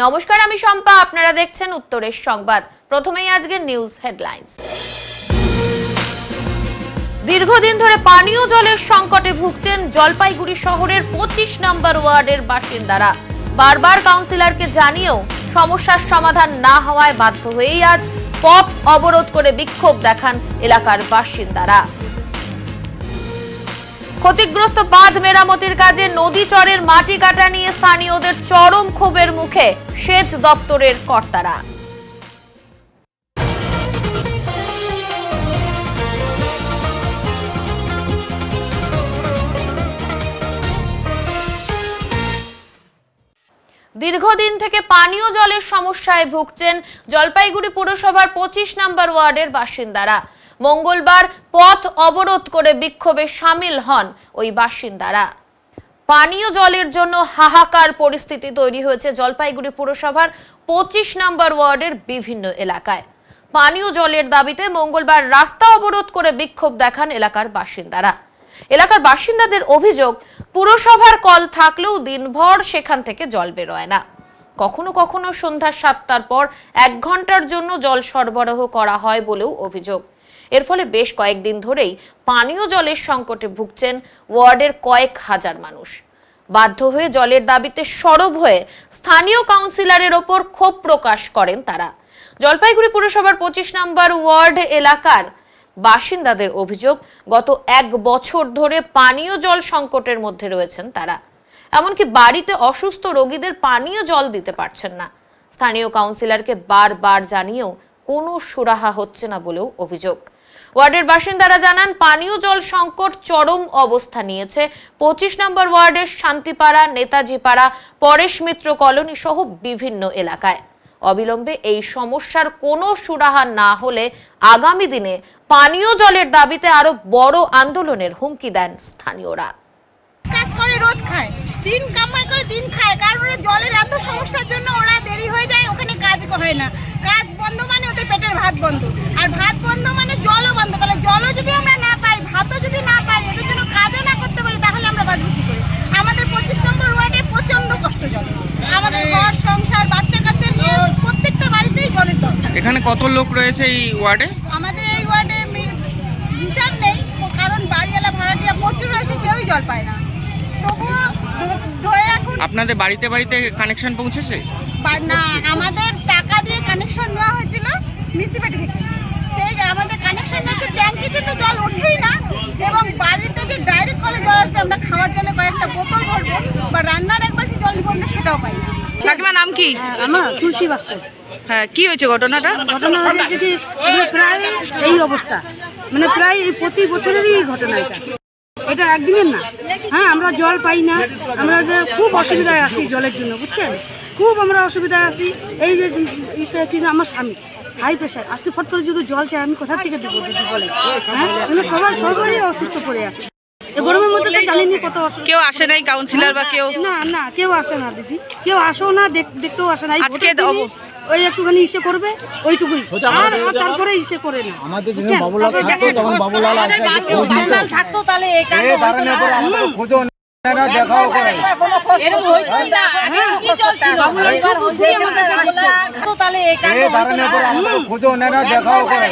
নমস্কার, আমি শম্পা। আপনারা দেখছেন উত্তরের সংবাদ। প্রথমেই আজকের নিউজ হেডলাইন্স। দীর্ঘদিন ধরে পানীয় জলের সংকটে ভুগছেন জলপাইগুড়ি শহরের 25 নম্বর ওয়ার্ডের বাসিন্দারা। বারবার কাউন্সিলরকে জানিয়েও সমস্যার সমাধান না হওয়ায় বাধ্য হয়েই আজ পথ অবরোধ করে বিক্ষোভ দেখান এলাকার বাসিন্দারা। ক্ষতিগ্রস্ত বাঁধ মেরামতির কাজে নদী চরের মাটি কাটা নিয়ে স্থানীয়দের চরম ক্ষোভের মুখে সেচ দপ্তরের কর্তারা। দীর্ঘদিন থেকে পানীয় জলের সমস্যায় ভুগছেন জলপাইগুড়ি পুরসভার 25 নম্বর ওয়ার্ডের বাসিন্দারা। মঙ্গলবার পথ অবরোধ করে বিক্ষোভে সামিল হন ওই বাসিন্দারা। পানীয় জলের জন্য হাহাকার পরিস্থিতি তৈরি হয়েছে জলপাইগুড়ি পুরসভার 25 নম্বর ওয়ার্ডের বিভিন্ন এলাকায়। পানীয় জলের দাবিতে মঙ্গলবার রাস্তা অবরোধ করে বিক্ষোভ দেখান এলাকার বাসিন্দারা। এলাকার বাসিন্দাদের অভিযোগ, পুরসভার কল থাকলেও দিনভর সেখান থেকে জল বেরোয় না। কখনো কখনো সন্ধ্যা 7টার পর 1 ঘন্টার জন্য জল সরবরাহ করা হয় বলেও অভিযোগ। এর ফলে বেশ কয়েকদিন ধরেই পানীয় জলের সংকটে ভুগছেন ওয়ার্ডের কয়েক হাজার মানুষ। বাধ্য হয়ে জলের দাবিতে সরব হয়ে স্থানীয় কাউন্সিলরের ওপর ক্ষোভ প্রকাশ করেন তারা। জলপাইগুড়ি পুরসভার 25 নম্বর ওয়ার্ড এলাকার বাসিন্দাদের অভিযোগ, গত 1 বছর ধরে পানীয় জল সংকটের মধ্যে রয়েছেন তারা। এমনকি বাড়িতে অসুস্থ রোগীদের পানীয় জল দিতে পারছেন না। স্থানীয় কাউন্সিলরকে বারবার জানিয়েও কোনো সুরাহা হচ্ছে না বলেও অভিযোগ। ওয়ার্ডের বাসিন্দারা জানান, পানীয় জল সংকট চরম অবস্থা নিয়েছে 25 নম্বর ওয়ার্ডের শান্তিপাড়া, নেতাজিপাড়া, পরেশ মিত্র কলোনি সহ বিভিন্ন এলাকায়। অবিলম্বে এই সমস্যার কোনো সুরাহা না হলে আগামী দিনে পানীয় জলের দাবিতে আরো বড় আন্দোলনের হুমকি দেন স্থানীয়রা। কাজ করে রোজ খায়, দিন কামাই করে দিন খায়, কারণ জলের এত সমস্যার জন্য ওরা দেরি হয়ে যায়, ওখানে কাজ হয় না। কাজ বন্ধ মানে ওদের পেটের ভাত বন্ধ, আর ভাত বন্ধ মানে জলও বন্ধ। তাহলে জলও যদি আমরা না পাই, ভাতও যদি না পাই, ওদের জন্য কাজও না করতে পারি, তাহলে আমরা বাঁচবো কি করে? আমাদের 25 নম্বর ওয়ার্ডে প্রচন্ড কষ্ট জল। আমাদের ঘর সংসার বাচ্চা কাচ্চা নিয়ে প্রত্যেকটা বাড়িতেই জলের দরকার। এখানে কত লোক রয়েছে এই ওয়ার্ডে? আমাদের এই ওয়ার্ডে হিসাব নেই, কারণ বাড়িওয়ালা ভাড়াটিয়া প্রচুর রয়েছে, কেউই জল পায় না। তবুও ধরে রাখুন, আপনাদের বাড়িতে বাড়িতে কানেকশন পৌঁছেছে না? আমাদের টাকা দিয়ে কানেকশন নেওয়া হয়েছিল মিউনিসিপালিটি থেকে। সেই আমাদের কানেকশন আছে, ট্যাঙ্কিতে তো জল উঠবেই না, এবং বাড়িতে যে ডাইরেক্ট কলে জল আসবে, আমরা খাওয়ার জন্য কয়েকটা বোতল ভরবো বা রান্নার একবার কি জল নিব, আমরা সেটাও পাই না। কাকিমার নাম কি? আমার তুলসী বাক্য। হ্যাঁ, কি হয়েছে ঘটনাটা? ঘটনা হচ্ছে যে প্রায় এই অবস্থা, মানে প্রায় প্রতি বছরেরই ঘটনা এটা একদিনের না। হ্যাঁ, আমরা জল পাই না, আমরা যে খুব অসুবিধায় আছি জলের জন্য, বুঝছেন? খুব আমরা অসুবিধায় আছি। এই যে আমার স্বামী হাই প্রেশার, আজকে ফট করে যদি জল চাই আমি কোথা থেকে দেবো দিদি বলে? হ্যাঁ, সবাই অসুস্থ পড়ে আছে। গরমের মধ্যে তো জানিনি কত অসুবিধা। কেউ আসে নাই কাউন্সিলর বা কেউ? না, কেউ আসে না দিদি, কেউ আসেও না, দেখতেও আসে না। আজকে ওই একটুখানি ইসে করবে, ওইটুকুই, আর তারপরে ইসে করে না। আমাদের যখন বাবুলাল থাকতো, তখন বাবুলাল থাকতো, তাহলে এই কাণ্ড হতো না। দেখাও করে এরকম হইতো না, আগে কি চলছিল? এবার হইছে আমাদের থাকতো, তাহলে এই কাণ্ড হতো না। খোঁজো নেনা, দেখাও করে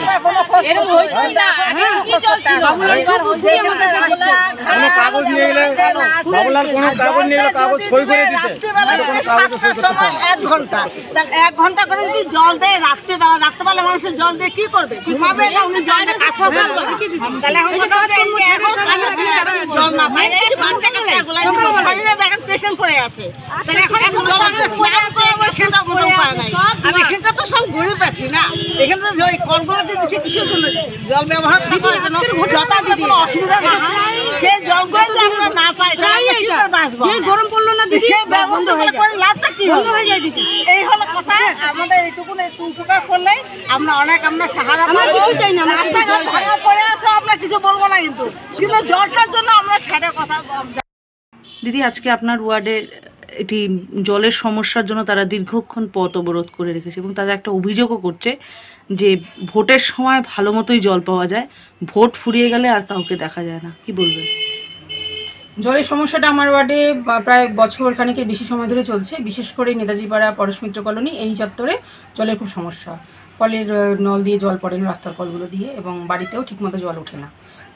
এরকম হইতো না, আগে কি চলছিল? এবার হইছে আমাদের কোনো কাগজ নিয়ে গেলে, বাবুলাল কোনো কাগজ নিয়ে গেলে কাগজ সই করে দিতে। রাত্রিবেলা 7টার সময় 1 ঘন্টা, তাহলে 1 ঘন্টা করে যদি জল দেয় রাত্রিবেলা মানুষের জল দিয়ে কি করবে? ঘুমাবে না, উনি জল দিয়ে কাজ করবে। তাহলে এখন কথা হচ্ছে জল না পায়, এই বাচ্চা কাচ্চা বাড়িতে দেখেন পেশেন্ট পড়ে আছে, তাহলে এখন সেটা কোনো উপায় নাই। আর এখানটা তো সব গরিব আছি না, এখানে তো ওই কলগুলো দিয়ে দিচ্ছে কিসের জন্য? জল ব্যবহার করার জন্য, যথাযথ কোনো অসুবিধা না হয় সেই জলগুলো যদি আমরা না পাই, তাহলে কি করে বাঁচবো? গরম পড়লো না দিদি, সেই ব্যবস্থা করে লাভটা কি বন্ধ হয়ে যায় দিদি। এই হলো কথা। আমাদের এইটুকু একটু উপকার করলেই আমরা সাহারা আমরা কিছু চাই না। রাস্তাঘাট ভাঙা পড়ে আছে, আমরা কিছু বলবো না, কিন্তু জলটার জন্য আমরা ছেড়ে কথা। দিদি, আজকে আপনার ওয়ার্ডে এটি জলের সমস্যার জন্য তারা দীর্ঘক্ষণ পথ অবরোধ করে রেখেছে এবং তারা একটা অভিযোগও করছে যে ভোটের সময় ভালো মতোই জল পাওয়া যায়, ভোট ফুরিয়ে গেলে আর কাউকে দেখা যায় না। কি বলবেন? জলের সমস্যাটা আমার ওয়ার্ডে প্রায় বছর খানেকের বেশি সময় ধরে চলছে। বিশেষ করে নেতাজিপাড়া পরশমিত্র কলোনি এই চত্বরে জলের খুব সমস্যা। কলের নল দিয়ে জল পড়ে না, রাস্তার কলগুলো দিয়ে, এবং বাড়িতেও ঠিকমতো জল ওঠে না।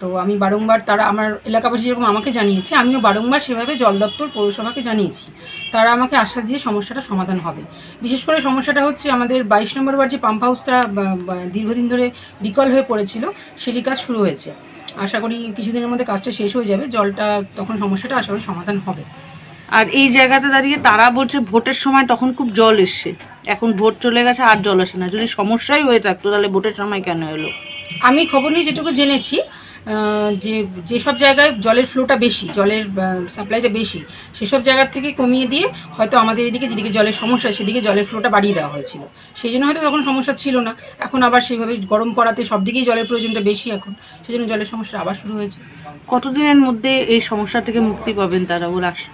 তো আমি বারংবার, তারা আমার এলাকাবাসী যেরকম আমাকে জানিয়েছে, আমিও বারংবার সেভাবে জল দপ্তর পৌরসভাকে জানিয়েছি। তারা আমাকে আশ্বাস দিয়ে সমস্যাটা সমাধান হবে। বিশেষ করে সমস্যাটা হচ্ছে আমাদের 22 নম্বর ওয়ার্ড যে পাম্প হাউসটা দীর্ঘদিন ধরে বিকল হয়ে পড়েছিল, সেটির কাজ শুরু হয়েছে। আশা করি কিছুদিনের মধ্যে কাজটা শেষ হয়ে যাবে, জলটা তখন সমস্যাটা আশা করি সমাধান হবে। আর এই জায়গাতে দাঁড়িয়ে তারা বলছে ভোটের সময় তখন খুব জল এসছে, এখন ভোট চলে গেছে আর জল আসে না। যদি সমস্যাই হয়ে থাকতো তাহলে ভোটের সময় কেন এলো? আমি খবর নিয়ে যেটুকু জেনেছি, যে যেসব জায়গায় জলের ফ্লোটা বেশি, জলের সাপ্লাইটা বেশি, সেসব জায়গার থেকে কমিয়ে দিয়ে হয়তো আমাদের এদিকে যেদিকে জলের সমস্যা সেদিকে জলের ফ্লোটা বাড়িয়ে দেওয়া হয়েছিল। সেই জন্য হয়তো তখন সমস্যা ছিল না। এখন আবার সেইভাবে গরম পড়াতে সব দিকেই জলের প্রয়োজনটা বেশি এখন, সেই জন্য জলের সমস্যা আবার শুরু হয়েছে। কতদিনের মধ্যে এই সমস্যা থেকে মুক্তি পাবেন তারা বলে আশা?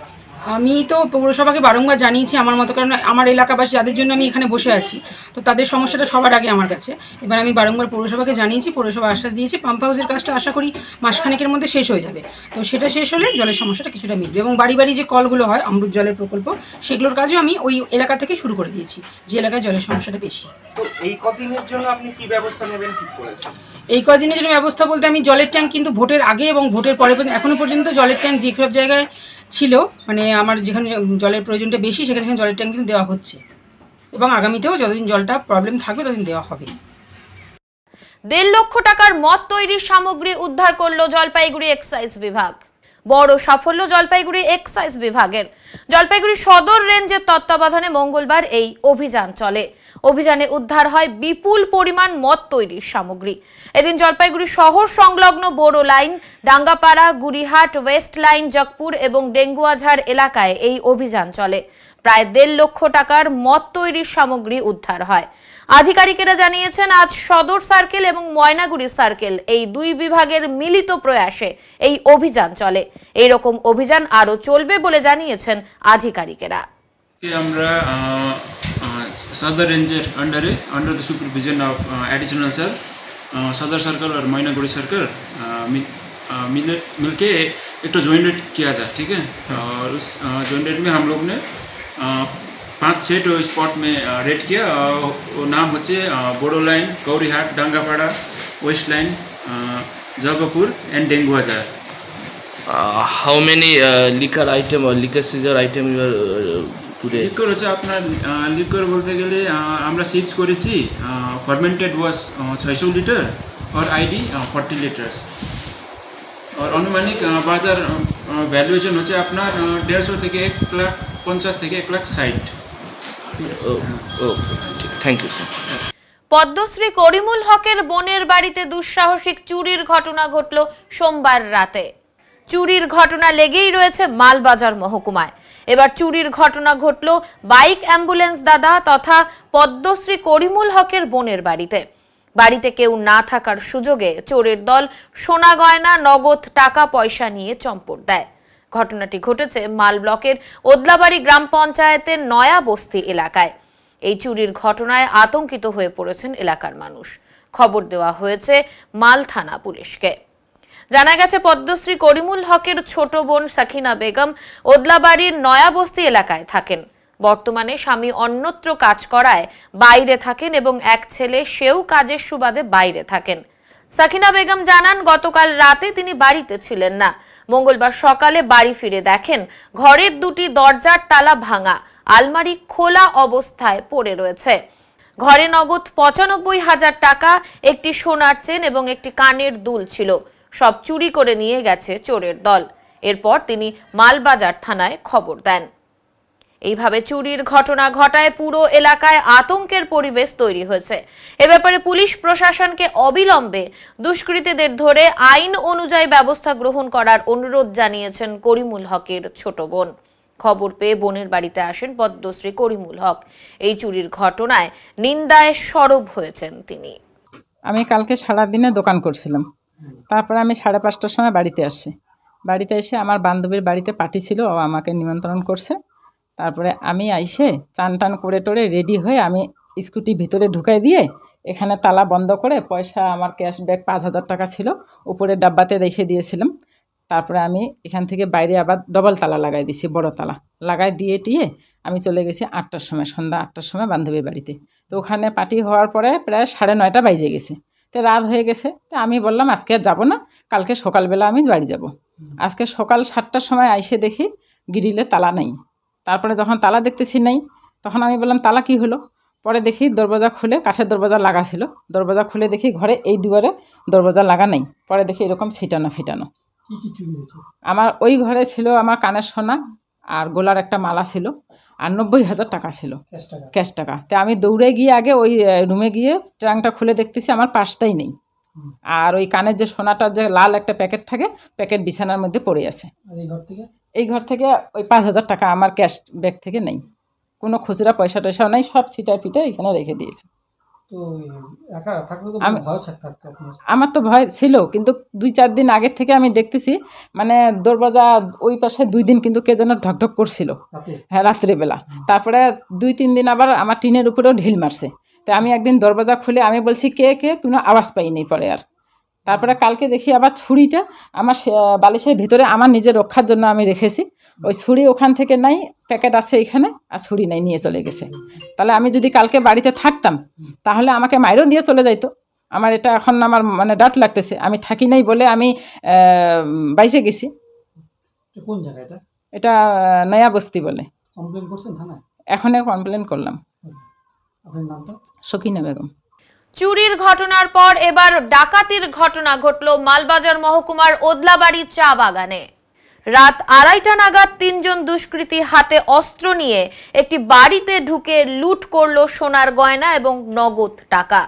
আমি তো পৌরসভাকে বারংবার জানিয়েছি আমার মতো, কারণ আমার এলাকাবাসী যাদের জন্য আমি এখানে বসে আছি, তো তাদের সমস্যাটা সবার আগে আমার কাছে। এবার আমি বারংবার পৌরসভাকে জানিয়েছি, পৌরসভা আশ্বাস দিয়েছে পাম্প হাউসের কাজটা আশা করি মাসখানেকের মধ্যে শেষ হয়ে যাবে। তো সেটা শেষ হলে জলের সমস্যাটা কিছুটা মিটবে, এবং বাড়ি বাড়ি যে কলগুলো হয় অমৃত জলের প্রকল্প, সেগুলোর কাজও আমি ওই এলাকা থেকে শুরু করে দিয়েছি, যে এলাকায় জলের সমস্যাটা বেশি। তো এই কদিনের জন্য আপনি কি ব্যবস্থা নেবেন ঠিক করেছেন? এই কদিনের জন্য ব্যবস্থা বলতে, আমি জলের ট্যাঙ্ক কিন্তু ভোটের আগে এবং ভোটের পরে এখনো পর্যন্ত জলের ট্যাঙ্ক যেসব জায়গায় ছিল, মানে আমার যেখানে জলের প্রয়োজনটা বেশি সেখানে জলের ট্যাঙ্ক কিন্তু দেওয়া হচ্ছে, এবং আগামীতেও যতদিন জলটা প্রবলেম থাকবে ততদিন দেওয়া হবে। 1.5 লক্ষ টাকার মদ তৈরির সামগ্রী উদ্ধার করলো জলপাইগুড়ি এক্সাইজ বিভাগ। বড় সাফল্য জলপাইগুড়ি এক্সাইজ বিভাগের। জলপাইগুড়ি সদর রেঞ্জের তত্ত্বাবধানে মঙ্গলবার এই অভিযান চলে। অভিযানে উদ্ধার হয় বিপুল পরিমাণ মদ তৈরির সামগ্রী। এদিন জলপাইগুড়ি শহর সংলগ্ন Boro line, Dangapara, Gurihat, west line, Jagpur এবং ডেঙ্গুয়াঝাড় এলাকায় এই অভিযান চলে। প্রায় 1.5 লক্ষ টাকার মদ তৈরির সামগ্রী উদ্ধার হয়। আধিকারিকেরা জানিয়েছেন, আজ সদর সার্কেল এবং ময়নাগুড়ি সার্কেল এই দুই বিভাগের মিলিত প্রয়াসে এই অভিযান চলে। এই রকম অভিযান আরো চলবে বলে জানিয়েছেন আধিকারিকেরা। আমরা सदर ranger under the supervision of additional sir सदर सर्कल और मैनागुड़ी सर्कल मिलके एक तो जॉइंट रेड किया था, ठीक है। और उस जॉइंट रेड में हम लोग ने 5-6 स्पॉट में रेड किया। वो नाम होचे Boro line, Gaurihat, Dangapara, west line, Jagpur and Denguajhar. How many liquor item or liquor seizure item you are লিকর হচ্ছে আপনার লিকর বলতে গেলে আমরা সিজ করেছি ফার্মেন্টেড ওয়াশ 600 লিটার और आईडी 40 লিটার্স। और अनुमानिक বাজার ভ্যালুয়েশন হচ্ছে আপনার 150 থেকে 150 থেকে 160। Thank you sir. Padmashri Karimul হকের বোনের বাড়িতে দুঃসাহসিক চুরির ঘটনা ঘটল সোমবার রাতে। চুরির ঘটনা লেগেই রয়েছে মালবাজার মহকুমায়। এবার চুরির ঘটনা ঘটল বাইক অ্যাম্বুলেন্স দাদা তথা পদ্মশ্রী করিমুল হকের বোনের বাড়িতে। বাড়িতে কেউ না থাকার সুযোগে চোরের দল সোনা গয়না, নগদ টাকা পয়সা নিয়ে চম্পট দেয়। ঘটনাটি ঘটেছে মাল ব্লকের ওদলাবাড়ি গ্রাম পঞ্চায়েতের নয়া বস্তি এলাকায়। এই চুরির ঘটনায় আতঙ্কিত হয়ে পড়েছেন এলাকার মানুষ। খবর দেওয়া হয়েছে মাল থানা পুলিশকে। জানা গেছে, পদ্মশ্রী করিমুল হকের ছোট বোন সাকিনা বেগম ওদলাবাড়ির নয়া বস্তি এলাকায় থাকেন। বর্তমানে স্বামী অন্যত্র কাজ করায় বাইরে থাকেন এবং এক ছেলে সেও কাজের সুবাদে বাইরে থাকেন। সাকিনা বেগম জানান, গতকাল রাতে তিনি বাড়িতে ছিলেন না। মঙ্গলবার সকালে বাড়ি ফিরে দেখেন ঘরের দুটি দরজার তালা ভাঙা, আলমারি খোলা অবস্থায় পড়ে রয়েছে। ঘরে নগদ 95,000 টাকা, একটি সোনার চেন এবং একটি কানের দুল ছিল। সব চুরি করে নিয়ে গেছে চোরের দল। এরপর তিনি মালবাজার থানায় খবর দেন। এইভাবে চুরির ঘটনা ঘটায় পুরো এলাকায় আতঙ্কের পরিবেশ তৈরি হয়েছে। এ ব্যাপারে পুলিশ প্রশাসনকে অবিলম্বে দুষ্কৃতীদের ধরে আইন অনুযায়ী ব্যবস্থা গ্রহণ করার অনুরোধ জানিয়েছেন করিমুল হকের ছোট বোন। খবর পেয়ে বোনের বাড়িতে আসেন পদ্মশ্রী করিমুল হক। এই চুরির ঘটনায় নিন্দায় সরব হয়েছেন তিনি। আমি কালকে সারাদিনে দোকান করছিলাম, তারপরে আমি 5:30টার সময় বাড়িতে আসি। বাড়িতে এসে আমার বান্ধবীর বাড়িতে পার্টি ছিল, ও আমাকে নিমন্ত্রণ করছে। তারপরে আমি আইসে চান টান করে টোরে রেডি হয়ে আমি স্কুটি ভিতরে ঢুকাই দিয়ে এখানে তালা বন্ধ করে পয়সা, আমার ক্যাশ ব্যাগ 5,000 টাকা ছিল উপরে ডাব্বাতে রেখে দিয়েছিলাম। তারপরে আমি এখান থেকে বাইরে আবার ডবল তালা লাগাই দিছি, বড় তালা লাগাই দিয়ে টিয়ে আমি চলে গেছি 8টার সময়, সন্ধ্যা 8টার সময় বান্ধবীর বাড়িতে। তো ওখানে পার্টি হওয়ার পরে প্রায় 9:30 বাজে গেছে, তো রাত হয়ে গেছে। তো আমি বললাম আজকে আর যাবো না, কালকে সকালবেলা আমি বাড়ি যাব। আজকে সকাল 7টার সময় আইসে দেখি গ্রিলে তালা নেই। তারপরে যখন তালা দেখতেছি নেই, তখন আমি বললাম তালা কি হলো। পরে দেখি দরজা খুলে, কাঠের দরজা লাগা ছিল, দরজা খুলে দেখি ঘরে এই দুয়ারে দরজা লাগা নেই। পরে দেখি এরকম ছিটানো ফিটানো। আমার ওই ঘরে ছিল আমার কানের সোনা আর গোলার একটা মালা ছিল, আর 90,000 টাকা ছিল ক্যাশ টাকা। তো আমি দৌড়ে গিয়ে আগে ওই রুমে গিয়ে ট্রাঙ্কটা খুলে দেখতেছি আমার পার্সটাই নেই। আর ওই কানের যে সোনাটার যে লাল একটা প্যাকেট থাকে, প্যাকেট বিছানার মধ্যে পড়ে আছে। এই ঘর থেকে ওই 5,000 টাকা আমার ক্যাশ ব্যাগ থেকে নেই, কোনো খুচরা পয়সা টয়সাও নেই, সব ছিটায় পিটে এখানে রেখে দিয়েছে। আমার তো ভয় ছিল, কিন্তু 2-4 দিন আগের থেকে আমি দেখতেছি মানে দরজা ওই পাশে 2 দিন কিন্তু কে যেন ঢকঢক করছিল, হ্যাঁ রাত্রিবেলা। তারপরে 2-3 দিন আবার আমার টিনের উপরেও ঢিল মারছে। তো আমি একদিন দরজা খুলে আমি বলছি কে কে, কোনো আওয়াজ পাইনি পরে আর। তারপরে কালকে দেখি আবার ছুরিটা আমার বালিশের ভিতরে আমার নিজের রক্ষার জন্য আমি রেখেছি, ওই ছুরি ওখান থেকে নাই, প্যাকেট আছে এখানে আর ছুরি নাই, নিয়ে চলে গেছে। তাহলে আমি যদি কালকে বাড়িতে থাকতাম তাহলে আমাকে মাইরও দিয়ে চলে যাইতো। আমার এটা এখন আমার মানে ডাউট লাগতেছে, আমি থাকি নাই বলে আমি বাইসে গেছি। কোন জায়গা এটা? এটা নয়া বস্তি বলে। কমপ্লেন করছেন থানায়? এখনই কমপ্লেন করলাম। আপনার নামটা? সকিনা বেগম। চুরির ঘটনার পর এবার ডাকাতির ঘটনা ঘটল মালবাজার মহকুমার ওদলাবাড়ি চা বাগানে। রাত 2:30 নাগাদ 3 জন দুষ্কৃতী হাতে অস্ত্র নিয়ে একটি বাড়িতে ঢুকে লুট করলো সোনার গয়না এবং নগদ টাকা।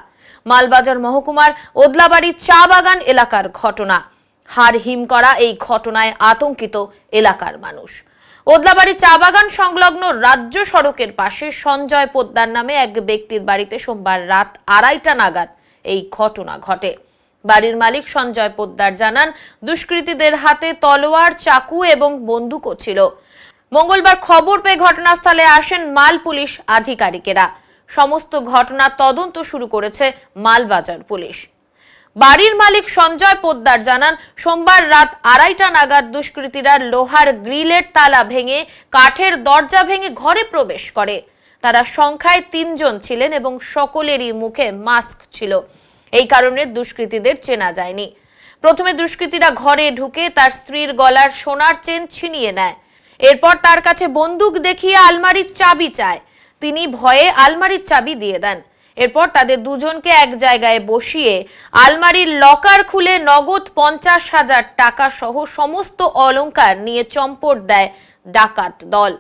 মালবাজার মহকুমার ওদলাবাড়ি চা বাগান এলাকার ঘটনা। হাড় হিম করা এই ঘটনায় আতঙ্কিত এলাকার মানুষ। ওদলাবাড়ি চা বাগান সংলগ্ন রাজ্য সড়কের পাশে সঞ্জয় পোদ্দার নামে এক ব্যক্তির বাড়িতে সোমবার রাত 2:30 নাগাদ এই ঘটনা ঘটে। বাড়ির মালিক সঞ্জয় পোদ্দার জানান, দুষ্কৃতীদের হাতে তলোয়ার, চাকু এবং বন্দুকও ছিল। মঙ্গলবার খবর পেয়ে ঘটনাস্থলে আসেন মাল পুলিশ আধিকারিকেরা। সমস্ত ঘটনার তদন্ত শুরু করেছে মালবাজার পুলিশ। বাড়ির মালিক সঞ্জয় পোদ্দার জানান, সোমবার রাত 2:30 নাগাদ দুষ্কৃতীরা লোহার গ্রিলের তালা ভেঙে কাঠের দরজা ভেঙে ঘরে প্রবেশ করে। তারা সংখ্যায় 3 জন ছিলেন এবং সকলেরই মুখে মাস্ক ছিল। এই কারণে দুষ্কৃতীদের চেনা যায়নি। প্রথমে দুষ্কৃতীরা ঘরে ঢুকে তার স্ত্রীর গলার সোনার চেন ছিনিয়ে নেয়। এরপর তার কাছে বন্দুক দেখিয়ে আলমারির চাবি চায়। তিনি ভয়ে আলমারির চাবি দিয়ে দেন। এরপর তাদের দুজনকে এক জায়গায় বসিয়ে আলমারির লকার খুলে নগদ 50,000 টাকা সহ সমস্ত অলংকার নিয়ে চম্পট দেয় ডাকাত দল।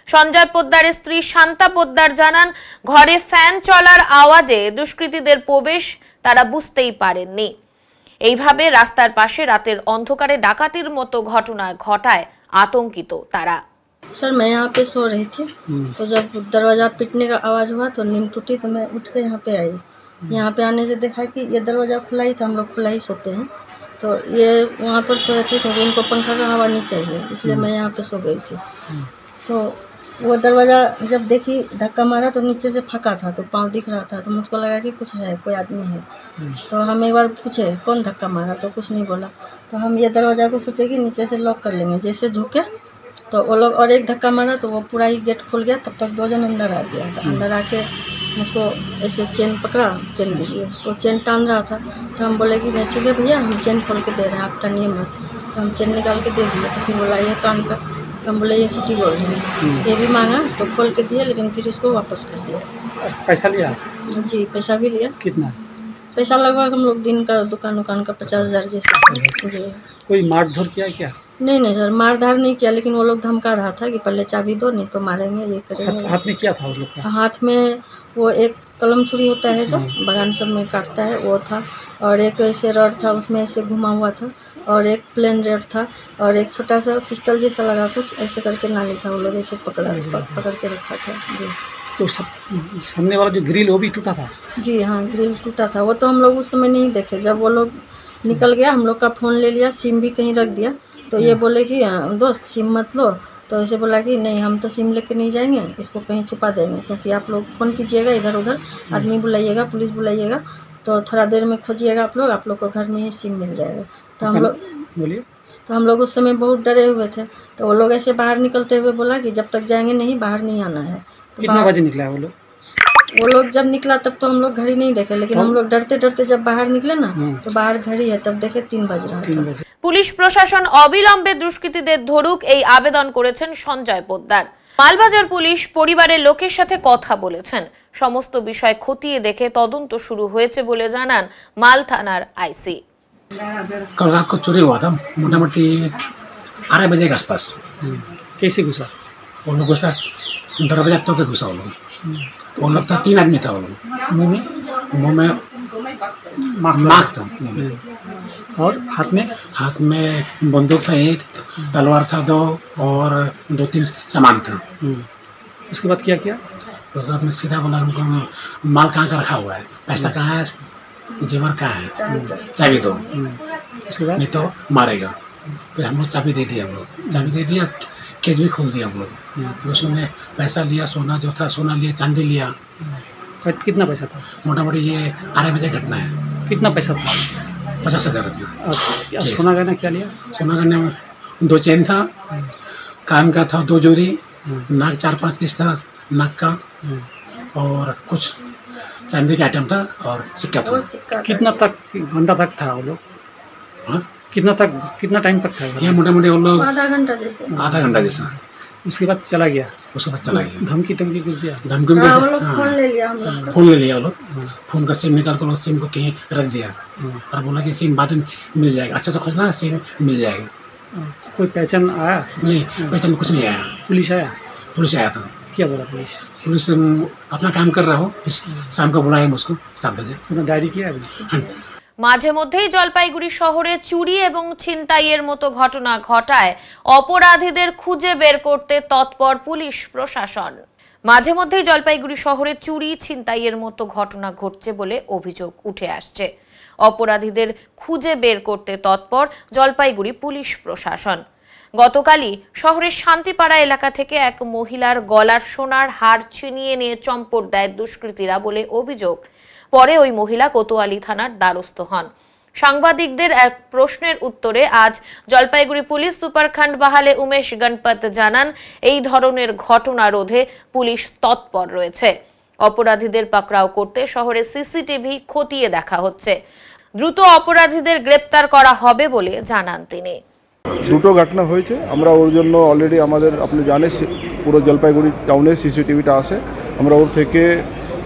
সঞ্জয় পোদ্দারের স্ত্রী শান্তা পোদ্দার জানান, ঘরে ফ্যান চলার আওয়াজে দুষ্কৃতীদের প্রবেশ তারা বুঝতেই পারেননি। এইভাবে রাস্তার পাশে রাতের অন্ধকারে ডাকাতির মতো ঘটনা ঘটায় আতঙ্কিত তারা। सर मैं यहाँ पे सो रही थी, तो जब दरवाज़ा पिटने का आवाज़ हुआ तो नींद टूटी, तो मैं उठ के यहाँ पे आई। यहाँ पे आने से देखा कि ये दरवाज़ा खुला ही था, हम लोग खुला ही सोते हैं, तो ये वहाँ पर सोए थे क्योंकि इनको पंखा का हवा नहीं चाहिए, इसलिए मैं यहाँ पे सो गई थी। तो वो दरवाज़ा जब देखी धक्का मारा तो नीचे से फंका था, तो पाँव दिख रहा था, तो मुझको लगा कि कुछ है, कोई आदमी है। तो हम एक बार पूछे कौन धक्का मारा, तो कुछ नहीं बोला। तो हम ये दरवाज़ा को सोचे कि नीचे से लॉक कर लेंगे। जैसे झुके तो वो लोग और एक धक्का मारा तो वो पूरा ही गेट खुल गया। तब तक 2 जन अंदर आ गया। तो अंदर आके मुझको ऐसे चेन पकड़ा, चेन दीजिए, तो चेन टान रहा था। तो हम बोले कि नहीं ठीक है भैया, हम चेन खोल के दे रहे हैं, आप टानिए मत। तो हम चेन निकाल के दे दिए। तो फिर बोला ये कान का, तो हम बोले ये सिटी गोल्ड है, ये भी मांगा तो खोल के दिए, लेकिन फिर इसको वापस कर दिया। पैसा लिया? जी पैसा भी लिया। कितना पैसा लगभग हम लोग दिन का दुकान का 50,000 जैसे। जी कोई मारधर किया क्या? नहीं सर, मारधार नहीं किया, लेकिन वो लोग धमका रहा था कि पहले चाबी दो नहीं तो मारेंगे, ये करेंगे। हाथ में क्या था वो लोग का? हाथ में वो एक कलम छुरी होता है जो बागान सब में काटता है, वो था, और एक ऐसे रॉड था उसमें ऐसे घुमा हुआ था, और एक प्लेन रेड था, और एक छोटा सा पिस्टल जैसा लगा कुछ ऐसे करके नाली था, वो लोग ऐसे पकड़ के रखा था। जी तो सामने वाला जो ग्रिल वो भी टूटा था? जी हाँ, ग्रिल टूटा था। वो तो हम लोग उस समय नहीं देखे, जब वो लोग निकल गया हम लोग का फ़ोन ले लिया, सिम भी कहीं रख दिया। तो ये बोले कि दोस्त सिम मत लो, तो ऐसे बोला कि नहीं हम तो सिम लेके नहीं जाएंगे, इसको कहीं छुपा देंगे, क्योंकि आप लोग फ़ोन कीजिएगा इधर उधर, आदमी बुलाइएगा, पुलिस बुलाइएगा, तो थोड़ा देर में खोजिएगा आप लोग को घर में ही सिम मिल जाएगा। तो हम लोग बोलिए तो हम लोग उस समय बहुत डरे हुए थे। तो वो लोग ऐसे बाहर निकलते हुए बोला कि जब तक जाएंगे नहीं, बाहर नहीं आना है। तो कितना बजे निकला वो लोग? वो लोग जब निकला तब तो हम लोग घड़ी नहीं देखे, लेकिन हम लोग डरते डरते जब बाहर निकले ना, तो बाहर घड़ी है, तब देखे 3 बज रहा था। পুলিশ প্রশাসন অবিলম্বে দুষ্কৃতীদের ধরুক এই আবেদন করেছেন সঞ্জয় পোদ্দার। মালবাজার পুলিশ পরিবারের লোকের সাথে কথা বলেছেন। সমস্ত বিষয় খতিয়ে দেখে তদন্ত শুরু হয়েছে বলে জানান মাল থানার আইসি। कल रात को चोरी हुआ था मोटामोटी 2:30 बजे के आसपास। कैसे घुसा? वो लोग घुसा दरवाजा तोड़ के घुसा वो लोग। तो वो लोग था 3 आदमी था वो लोग। मुँह में मास्क था और हाथ में बंदूक था, एक तलवार था 2 और 2-3 सामान था। उसके बाद क्या किया? उसके बाद मैं सीधा बोला उनको माल कहाँ का रखा हुआ है, पैसा कहाँ है, जेवर कहाँ है, चाबी दो, उसके बाद नहीं तो मारेगा। फिर हम लोग चाबी दे दिया, हम लोग चाबी दे दिया, केस भी खोल दिया हम लोग। फिर उसमें पैसा लिया, सोना जो था सोना लिया, चांदी लिया। कितना पैसा था? मोटामोटी ये 2:30 बजे घटना है। कितना पैसा था? 50,000 रुपया। सोना गहना क्या लिया? सोना गहना में 2 चेन था, कान का था 2 जोड़ी, नाक 4-5 पीस था नाक का, और कुछ चांदी का आइटम था और सिक्का था। कितना तक घंटा तक था वो लोग? हाँ? कितना टाइम तक था? ये मोटामोटी वो लोग आधा घंटा जैसे। आधा घंटा जैसा। उसके बाद चला गया? उसके बाद चला गया। धमकी कुछ दिया? धमकी वो लोग फोन ले लिया हम लोग का। फोन ले लिया वो लोग। फोन का सिम निकाल कर सिम को कहीं रख दिया और बोला कि सिम बाद में मिल जाएगा, अच्छा से खोजना, सिम मिल जाएगा। कोई पहचान आया? नहीं, पहचान कुछ नहीं आया। पुलिस आया? पुलिस आया था। क्या बोला पुलिस? अपना काम कर रहा हो, फिर शाम को बुलाया मुझको 7 बजे। डायरी किया? মাঝে মধ্যেই জলপাইগুড়ি শহরে চুরি এবং ছিনতাইয়ের মতো ঘটনা ঘটায় অপরাধীদের খুঁজে বের করতে তৎপর পুলিশ প্রশাসন। মাঝে মধ্যেই জলপাইগুড়ি শহরে চুরি ছিনতাইয়ের মতো ঘটনা ঘটছে বলে অভিযোগ উঠে আসছে। অপরাধীদের খুঁজে বের করতে তৎপর জলপাইগুড়ি পুলিশ প্রশাসন। গতকালই শহরের শান্তিপাড়া এলাকা থেকে এক মহিলার গলার সোনার হার ছিনিয়ে নিয়ে চম্পট দেয় দুষ্কৃতীরা বলে অভিযোগ। পরে ওই মহিলা কোতোয়ালি থানার দ্বারস্থ হন। সাংবাদিকদের এক প্রশ্নের উত্তরে আজ জলপাইগুড়ি পুলিশ সুপার খান্ডবাহালে উমেশ গণপত জানান, এই ধরনের ঘটনা রোধে পুলিশ তৎপর রয়েছে। অপরাধীদের পাকড়াও করতে শহরে সিসিটিভি খতিয়ে দেখা হচ্ছে। দ্রুত অপরাধীদের গ্রেপ্তার করা হবে বলে জানান তিনি। দুটো ঘটনা হয়েছে, আমরা ওর জন্য অলরেডি আমাদের আপনি জানেন পুরো জলপাইগুড়ি টাউনে সিসিটিভিটা আছে, আমরা ওর থেকে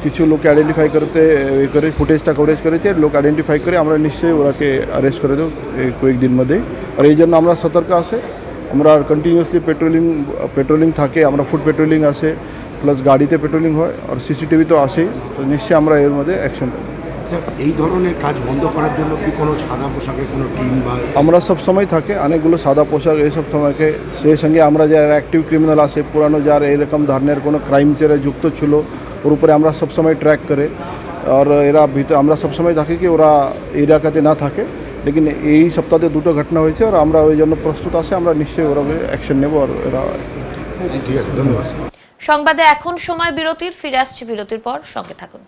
কিছু লোক আইডেন্টিফাই করতে করে ফুটেজটা কভারেজ করেছে, লোক আইডেন্টিফাই করে আমরা নিশ্চয়ই ওরাকে অ্যারেস্ট করে দেব কয়েকদিন মধ্যে। আর এই জন্য আমরা সতর্ক আছে, আমরা কন্টিনিউয়াসলি পেট্রোলিং থাকে, আমরা ফুড পেট্রোলিং আসে, প্লাস গাড়িতে পেট্রোলিং হয়, আর সিসিটিভি তো আসেই, তো নিশ্চয়ই আমরা এর মধ্যে অ্যাকশন নেব। স্যার, এই ধরনের কাজ বন্ধ করার জন্য কি কোনো সাদা পোশাকের কোনো টিম বা? আমরা সব সময় থাকে অনেকগুলো সাদা পোশাক এইসব সময়কে, সেই সঙ্গে আমরা যারা অ্যাক্টিভ ক্রিমিনাল আছে পুরানো যার এরকম ধরনের কোনো ক্রাইম যারা যুক্ত ছিল ওর উপরে আমরা সবসময় ট্র্যাক করে, আর এরা ভিতরে আমরা সবসময় থাকি কি ওরা এলাকাতে না থাকে। লেকিন এই সপ্তাহে দুটো ঘটনা হয়েছে আর আমরা ওই জন্য প্রস্তুত আছে, আমরা নিশ্চয়ই ওরা অ্যাকশন নেব। আর এরা ঠিক আছে, ধন্যবাদ। সংবাদে এখন সময় বিরতির, ফিরে আসছি বিরতির পর, সঙ্গে থাকুন।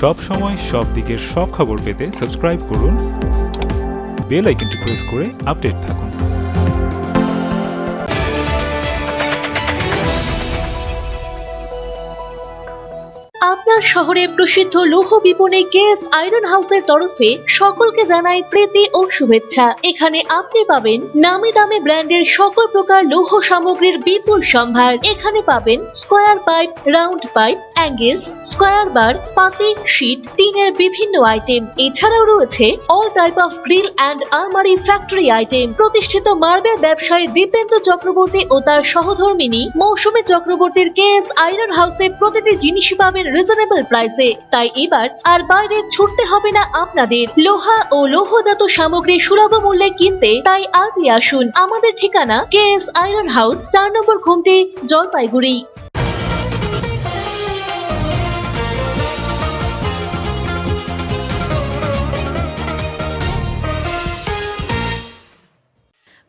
সব সময় সব দিকের সব খবর পেতে সাবস্ক্রাইব করুন, বেল আইকনটি প্রেস করে আপডেট থাকুন। আপনার শহরে প্রসিদ্ধ লৌহ বিপণী কেএস আয়রন হাউসের তরফে সকলকে জানাই প্রীতি ও শুভেচ্ছা। এখানে আপনি পাবেন নামি দামি ব্র্যান্ডের সকল প্রকার লৌহ সামগ্রীর বিপুল সম্ভার। এখানে পাবেন square pipe, round pipe, angles, square bar, পাতি, শীট, টিনের বিভিন্ন আইটেম। এছাড়াও রয়েছে all type of grill and আলমারি ফ্যাক্টরি আইটেম। প্রতিষ্ঠিত মার্বেল ব্যবসায়ী দীপেন্দ্র চক্রবর্তী ও তার সহধর্মিনী মৌসুমী চক্রবর্তীর কেএস আয়রন হাউসে প্রতিটি জিনিসই পাবেন রিজনেবল প্রাইসে। তাই এবার আর বাইরে ছুটতে হবে না আপনাদের। লোহা ও লৌহজাত সামগ্রী সুলভ মূল্যে কিনতে তাই আজই আসুন। আমাদের ঠিকানা কেএস আয়রন হাউস, 4 নম্বর ঘুমটি, জলপাইগুড়ি।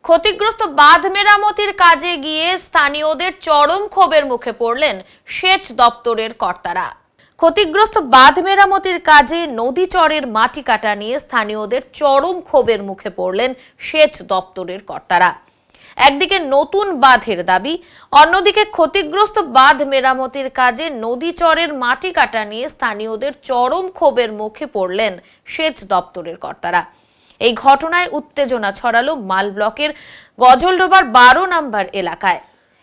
ক্ষতিগ্রস্ত বাঁধ মেরামতির কাজে গিয়ে স্থানীয়দের চরম ক্ষোভের মুখে পড়লেন সেচ দপ্তরের কর্তারা। ক্ষতিগ্রস্ত বাঁধ মেরামতির কাজে নদী চরের মাটি কাটা নিয়ে স্থানীয়দের চরম ক্ষোভের মুখে পড়লেন সেচ দপ্তরের কর্তারা। একদিকে নতুন বাঁধের দাবি, অন্যদিকে ক্ষতিগ্রস্ত বাঁধ মেরামতির কাজে নদী চরের মাটি কাটা নিয়ে স্থানীয়দের চরম ক্ষোভের মুখে পড়লেন সেচ দপ্তরের কর্তারা। এই ঘটনায় উত্তেজনা ছড়ালো মাল ব্লকের গজলডোবার 12 নম্বর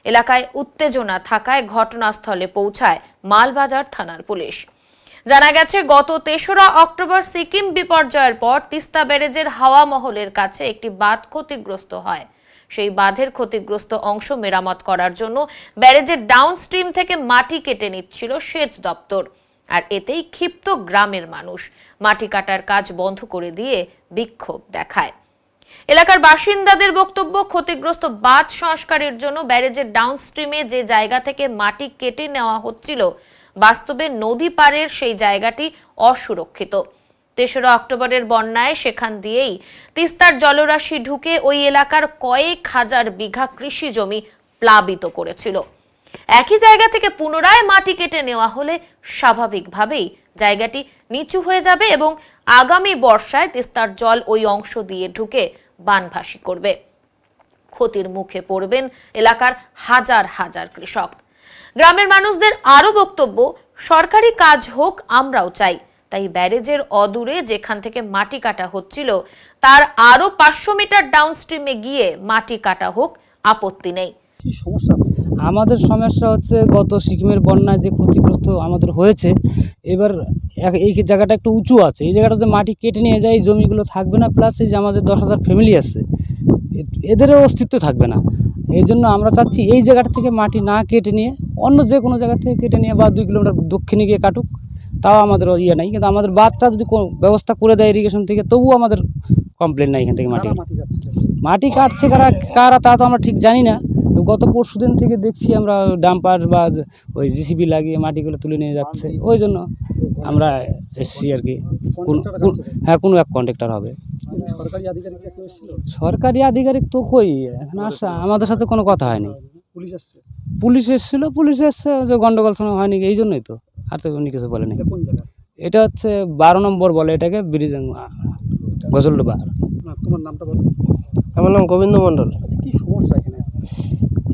এলাকায় উত্তেজনা থাকায় ঘটনাস্থলে পৌঁছায় মালবাজার থানার পুলিশ। জানা গেছে, গত 3রা অক্টোবর সিকিম বিপর্যয়ের পর তিস্তা ব্যারেজের হাওয়া মহলের কাছে একটি বাঁধ ক্ষতিগ্রস্ত হয়। সেই বাঁধের ক্ষতিগ্রস্ত অংশ মেরামত করার জন্য ব্যারেজের ডাউনস্ট্রিম থেকে মাটি কেটে নিচ্ছিল সেচ দপ্তর। আর এতেই ক্ষিপ্ত গ্রামের মানুষ মাটি কাটার কাজ বন্ধ করে দিয়ে বিক্ষোভ দেখায়। এলাকার বাসিন্দাদের বক্তব্য, ক্ষতিগ্রস্ত বাঁধ সংস্কারের জন্য ব্যারেজের ডাউনস্ট্রিমে যে জায়গা থেকে মাটি কেটে নেওয়া হচ্ছিল, বাস্তবে নদী পাড়ের সেই জায়গাটি অসুরক্ষিত। 3রা অক্টোবরের বন্যায় সেখান দিয়েই তিস্তার জলরাশি ঢুকে ওই এলাকার কয়েক হাজার বিঘা কৃষি জমি প্লাবিত করেছিল। একই জায়গা থেকে পুনরায় মাটি কেটে নেওয়া হলে স্বাভাবিকভাবেই জায়গাটি নিচু হয়ে যাবে এবং আগামী বর্ষায় তিস্তার জল ওই অংশ দিয়ে ঢুকে বানভাসি করবে। ক্ষতির মুখে পড়বেন এলাকার হাজার হাজার কৃষক। গ্রামের মানুষদের আরো বক্তব্য, সরকারি কাজ হোক আমরাও চাই, তাই ব্যারেজের অদূরে যেখান থেকে মাটি কাটা হচ্ছিল তার আরো 500 মিটার ডাউনস্ট্রিমে গিয়ে মাটি কাটা হোক, আপত্তি নেই। কি সমস্যা? আমাদের সমস্যা হচ্ছে গত সিকিমের বন্যায় যে ক্ষতিগ্রস্ত আমাদের হয়েছে, এবার এই জায়গাটা একটু উঁচু আছে, এই জায়গাটাতে মাটি কেটে নিয়ে যায়, এই জমিগুলো থাকবে না, প্লাস এই যে আমাদের 10,000 ফ্যামিলি আছে এদেরও অস্তিত্ব থাকবে না। এই জন্য আমরা চাচ্ছি এই জায়গাটা থেকে মাটি না কেটে নিয়ে অন্য যে কোনো জায়গা থেকে কেটে নিয়ে বা 2 কিলোমিটার দক্ষিণে গিয়ে কাটুক, তাও আমাদের ইয়ে নাই। কিন্তু আমাদের বাঁধটা যদি কোনো ব্যবস্থা করে দেয় ইরিগেশন থেকে, তবুও আমাদের কমপ্লেন নাই এখান থেকে মাটি কাটছে কারা তা তো আমরা ঠিক জানি না। গত পরশুদিন থেকে দেখছি আমরা ডাম্পার বা ওই জিসিবি লাগিয়ে মাটিগুলো তুলে নিয়ে যাচ্ছে, ওই জন্য আমরা এসছি আর কি। হ্যাঁ, কোনো এক কন্ট্রাক্টর হবে। সরকারি আধিকারিক তো কই এখন আসা, আমাদের সাথে কোনো কথা হয়নি। পুলিশ এসেছিল, পুলিশ এসছে, যে গন্ডগোল শোনা হয়নি, এই জন্যই তো, আর তো উনি কিছু বলেনি। এটা হচ্ছে 12 নম্বর বলে এটাকে, ব্রিজ গজলডোবা। তোমার নামটা বলো। আমার নাম গোবিন্দ মণ্ডল। কি সমস্যা এখানে?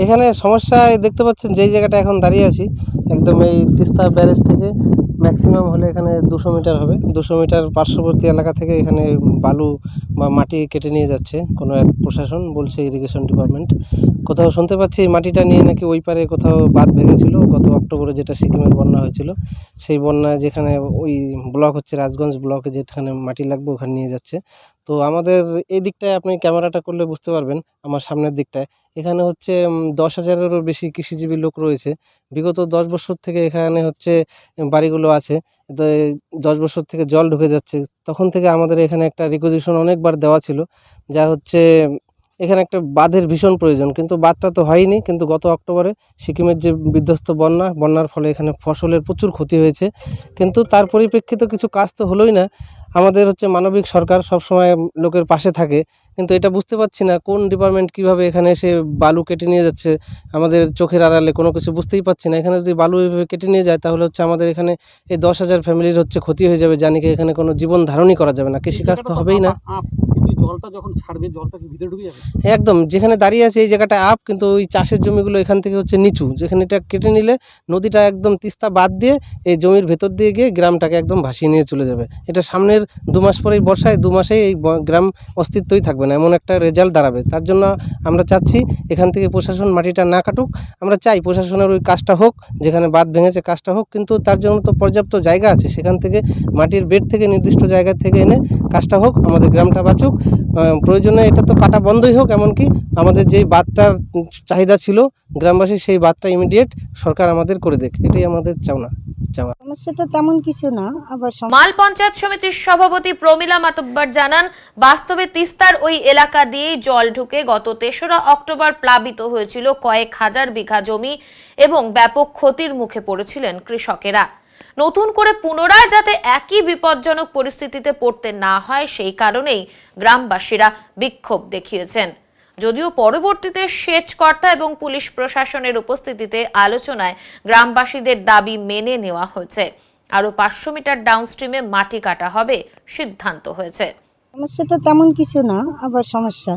এখানে সমস্যা দেখতে পাচ্ছেন, যেই জায়গাটা এখন দাঁড়িয়ে আছি একদম এই তিস্তা ব্যারেজ থেকে ম্যাক্সিমাম হলে এখানে 200 মিটার হবে। 200 মিটার পার্শ্ববর্তী এলাকা থেকে এখানে বালু বা মাটি কেটে নিয়ে যাচ্ছে কোনো এক প্রশাসন, বলছে ইরিগেশন ডিপার্টমেন্ট। কোথাও শুনতে পাচ্ছি এই মাটিটা নিয়ে নাকি ওই পারে কোথাও বাঁধ ভেঙেছিল গত অক্টোবরে, যেটা সিকিমের বন্যা হয়েছিল। সেই বন্যায় যেখানে ওই ব্লক হচ্ছে রাজগঞ্জ ব্লকে, যেখানে মাটি লাগবে ওখানে নিয়ে যাচ্ছে। তো আমাদের এই দিকটায় আপনি ক্যামেরাটা করলে বুঝতে পারবেন, আমার সামনের দিকটায় এখানে হচ্ছে 10,000-এরও বেশি কৃষিজীবী লোক রয়েছে। বিগত 10 বছর থেকে এখানে হচ্ছে বাড়িগুলো আছে, 10 বছর থেকে জল ঢুকে যাচ্ছে। তখন থেকে আমাদের এখানে একটা রিকুইজিশন অনেকবার দেওয়া ছিল, যা হচ্ছে এখানে একটা বাঁধের ভীষণ প্রয়োজন, কিন্তু বাঁধটা তো হয়নি। কিন্তু গত অক্টোবরে সিকিমের যে বিধ্বস্ত বন্যার ফলে এখানে ফসলের প্রচুর ক্ষতি হয়েছে, কিন্তু তার পরিপ্রেক্ষিতে কিছু কাজ তো হলোই না। আমাদের হচ্ছে মানবিক সরকার সবসময় লোকের পাশে থাকে, কিন্তু এটা বুঝতে পারছি না কোন ডিপার্টমেন্ট কিভাবে এখানে এসে বালু কেটে নিয়ে যাচ্ছে আমাদের চোখের আড়ালে, কোনো কিছু বুঝতেই পারছি না। এখানে যদি বালু এভাবে কেটে নিয়ে যায় তাহলে হচ্ছে আমাদের এখানে এই 10,000 ফ্যামিলির হচ্ছে ক্ষতি হয়ে যাবে, জানি কি এখানে কোনো জীবন ধারণই করা যাবে না, কৃষিকাজ তো হবেই না। জলটা যখন ছাড়বে, জলটা কি ভিতরে ঢুকে যাবে? একদম, যেখানে দাঁড়িয়ে আছে এই জায়গাটা আপ, কিন্তু ওই চাষের জমিগুলো এখান থেকে হচ্ছে নিচু, যেখানে এটা কেটে নিলে নদীটা একদম তিস্তা বাদ দিয়ে এই জমির ভেতর দিয়ে গিয়ে গ্রামটাকে একদম ভাসিয়ে নিয়ে চলে যাবে। এটা সামনের 2 মাস পরেই বর্ষায় 2 মাসেই এই গ্রাম অস্তিত্বই থাকবে না, এমন একটা রেজাল্ট দাঁড়াবে। তার জন্য আমরা চাচ্ছি এখান থেকে প্রশাসন মাটিটা না কাটুক, আমরা চাই প্রশাসনের ওই কাজটা হোক, যেখানে বাঁধ ভেঙেছে কাজটা হোক, কিন্তু তার জন্য তো পর্যাপ্ত জায়গা আছে, সেখান থেকে মাটির বেড থেকে নির্দিষ্ট জায়গা থেকে এনে কাজটা হোক, আমাদের গ্রামটা বাঁচুক। প্রয়োজনে এটা তো কাটা বন্ধই হোক, এমনকি আমাদের যেই বাঁধটার চাহিদা ছিল গ্রামবাসী, সেই বাঁধটা ইমিডিয়েট সরকার আমাদের করে দেখ, এটাই আমাদের চাওয়া। সমস্যাটা তেমন কিছু না। আবার মাল পঞ্চায়েত সমিতির সভাপতি প্রমিলা মাতব্বর জানান, বাস্তবে তিস্তার ওই এলাকা দিয়েই জল ঢুকে গত 3রা অক্টোবর প্লাবিত হয়েছিল কয়েক হাজার বিঘা জমি এবং ব্যাপক ক্ষতির মুখে পড়েছিলেন কৃষকেরা। নতুন করে পুনরায় যাতে একই বিপজ্জনক পরিস্থিতিতে পড়তে না হয়, সেই কারণেই গ্রামবাসীরা বিক্ষোভ দেখিয়েছেন। যদিও পরবর্তীতে সেচকর্তা এবং পুলিশ প্রশাসনের উপস্থিতিতে আলোচনায় গ্রামবাসীদের দাবি মেনে নেওয়া হয়েছে। আরও 500 মিটার ডাউনস্ট্রিমে মাটি কাটা হবে সিদ্ধান্ত হয়েছে। সমস্যাটা তেমন কিছু না, আবার সমস্যা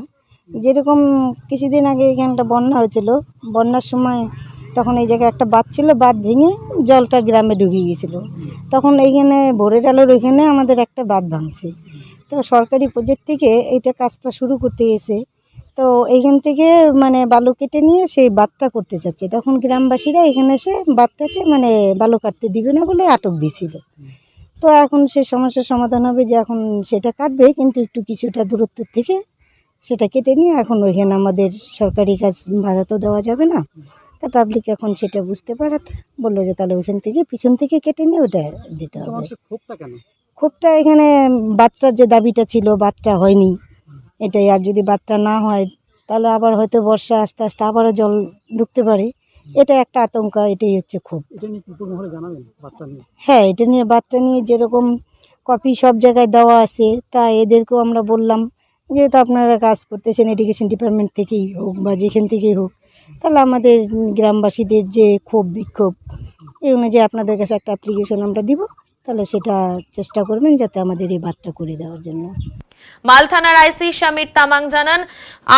যেরকম কিছুদিন আগে এখানে একটা বন্যা হয়েছিল, বন্যার সময় তখন এই জায়গায় একটা বাঁধ ছিল, বাঁধ ভেঙে জলটা গ্রামে ঢুকে গিয়েছিল। তখন এইখানে ভোরের আলোর ওইখানে আমাদের একটা বাঁধ ভাঙছে। তো সরকারি প্রজেক্ট থেকে এইটা কাজটা শুরু করতে গেছে, তো এইখান থেকে মানে বালু কেটে নিয়ে সেই বাঁধটা করতে চাচ্ছে। তখন গ্রামবাসীরা এখানে এসে বাঁধটাকে মানে বালু কাটতে দিবে না বলে আটক দিছিল। তো এখন সেই সমস্যার সমাধান হবে যে এখন সেটা কাটবে, কিন্তু একটু কিছুটা দূরত্ব থেকে সেটা কেটে নিয়ে এখন ওইখানে আমাদের সরকারি কাজ বাধা তো দেওয়া যাবে না। তা পাবলিক এখন সেটা বুঝতে পারাতে বললো যে তাহলে ওইখান থেকে পিছন থেকে কেটে নিয়ে ওটা দিতে হবে। ক্ষোভটা এখানে বাঁধটার যে দাবিটা ছিল, বাঁধটা হয়নি এটাই। আর যদি বাঁধটা না হয় তাহলে আবার হয়তো বর্ষা আস্তে আস্তে আবারও জল ঢুকতে পারে, এটা একটা আতঙ্ক, এটাই হচ্ছে ক্ষোভ। হ্যাঁ, এটা নিয়ে বাঁধটা নিয়ে যেরকম কপি সব জায়গায় দেওয়া আছে, তা এদেরকেও আমরা বললাম যেহেতু আপনারা কাজ করতেছেন এডুকেশন ডিপার্টমেন্ট থেকেই হোক বা যেখান থেকেই হোক, তাহলে আমাদের গ্রামবাসীদের যে ক্ষোভ বিক্ষোভ এই অনুযায়ী আপনাদের কাছে একটা অ্যাপ্লিকেশন আমরা দিব, তাহলে সেটা চেষ্টা করবেন যাতে আমাদের এই বাঁধটা করে দেওয়ার জন্য। মাল থানার আইসি সমীর তামাং জানান,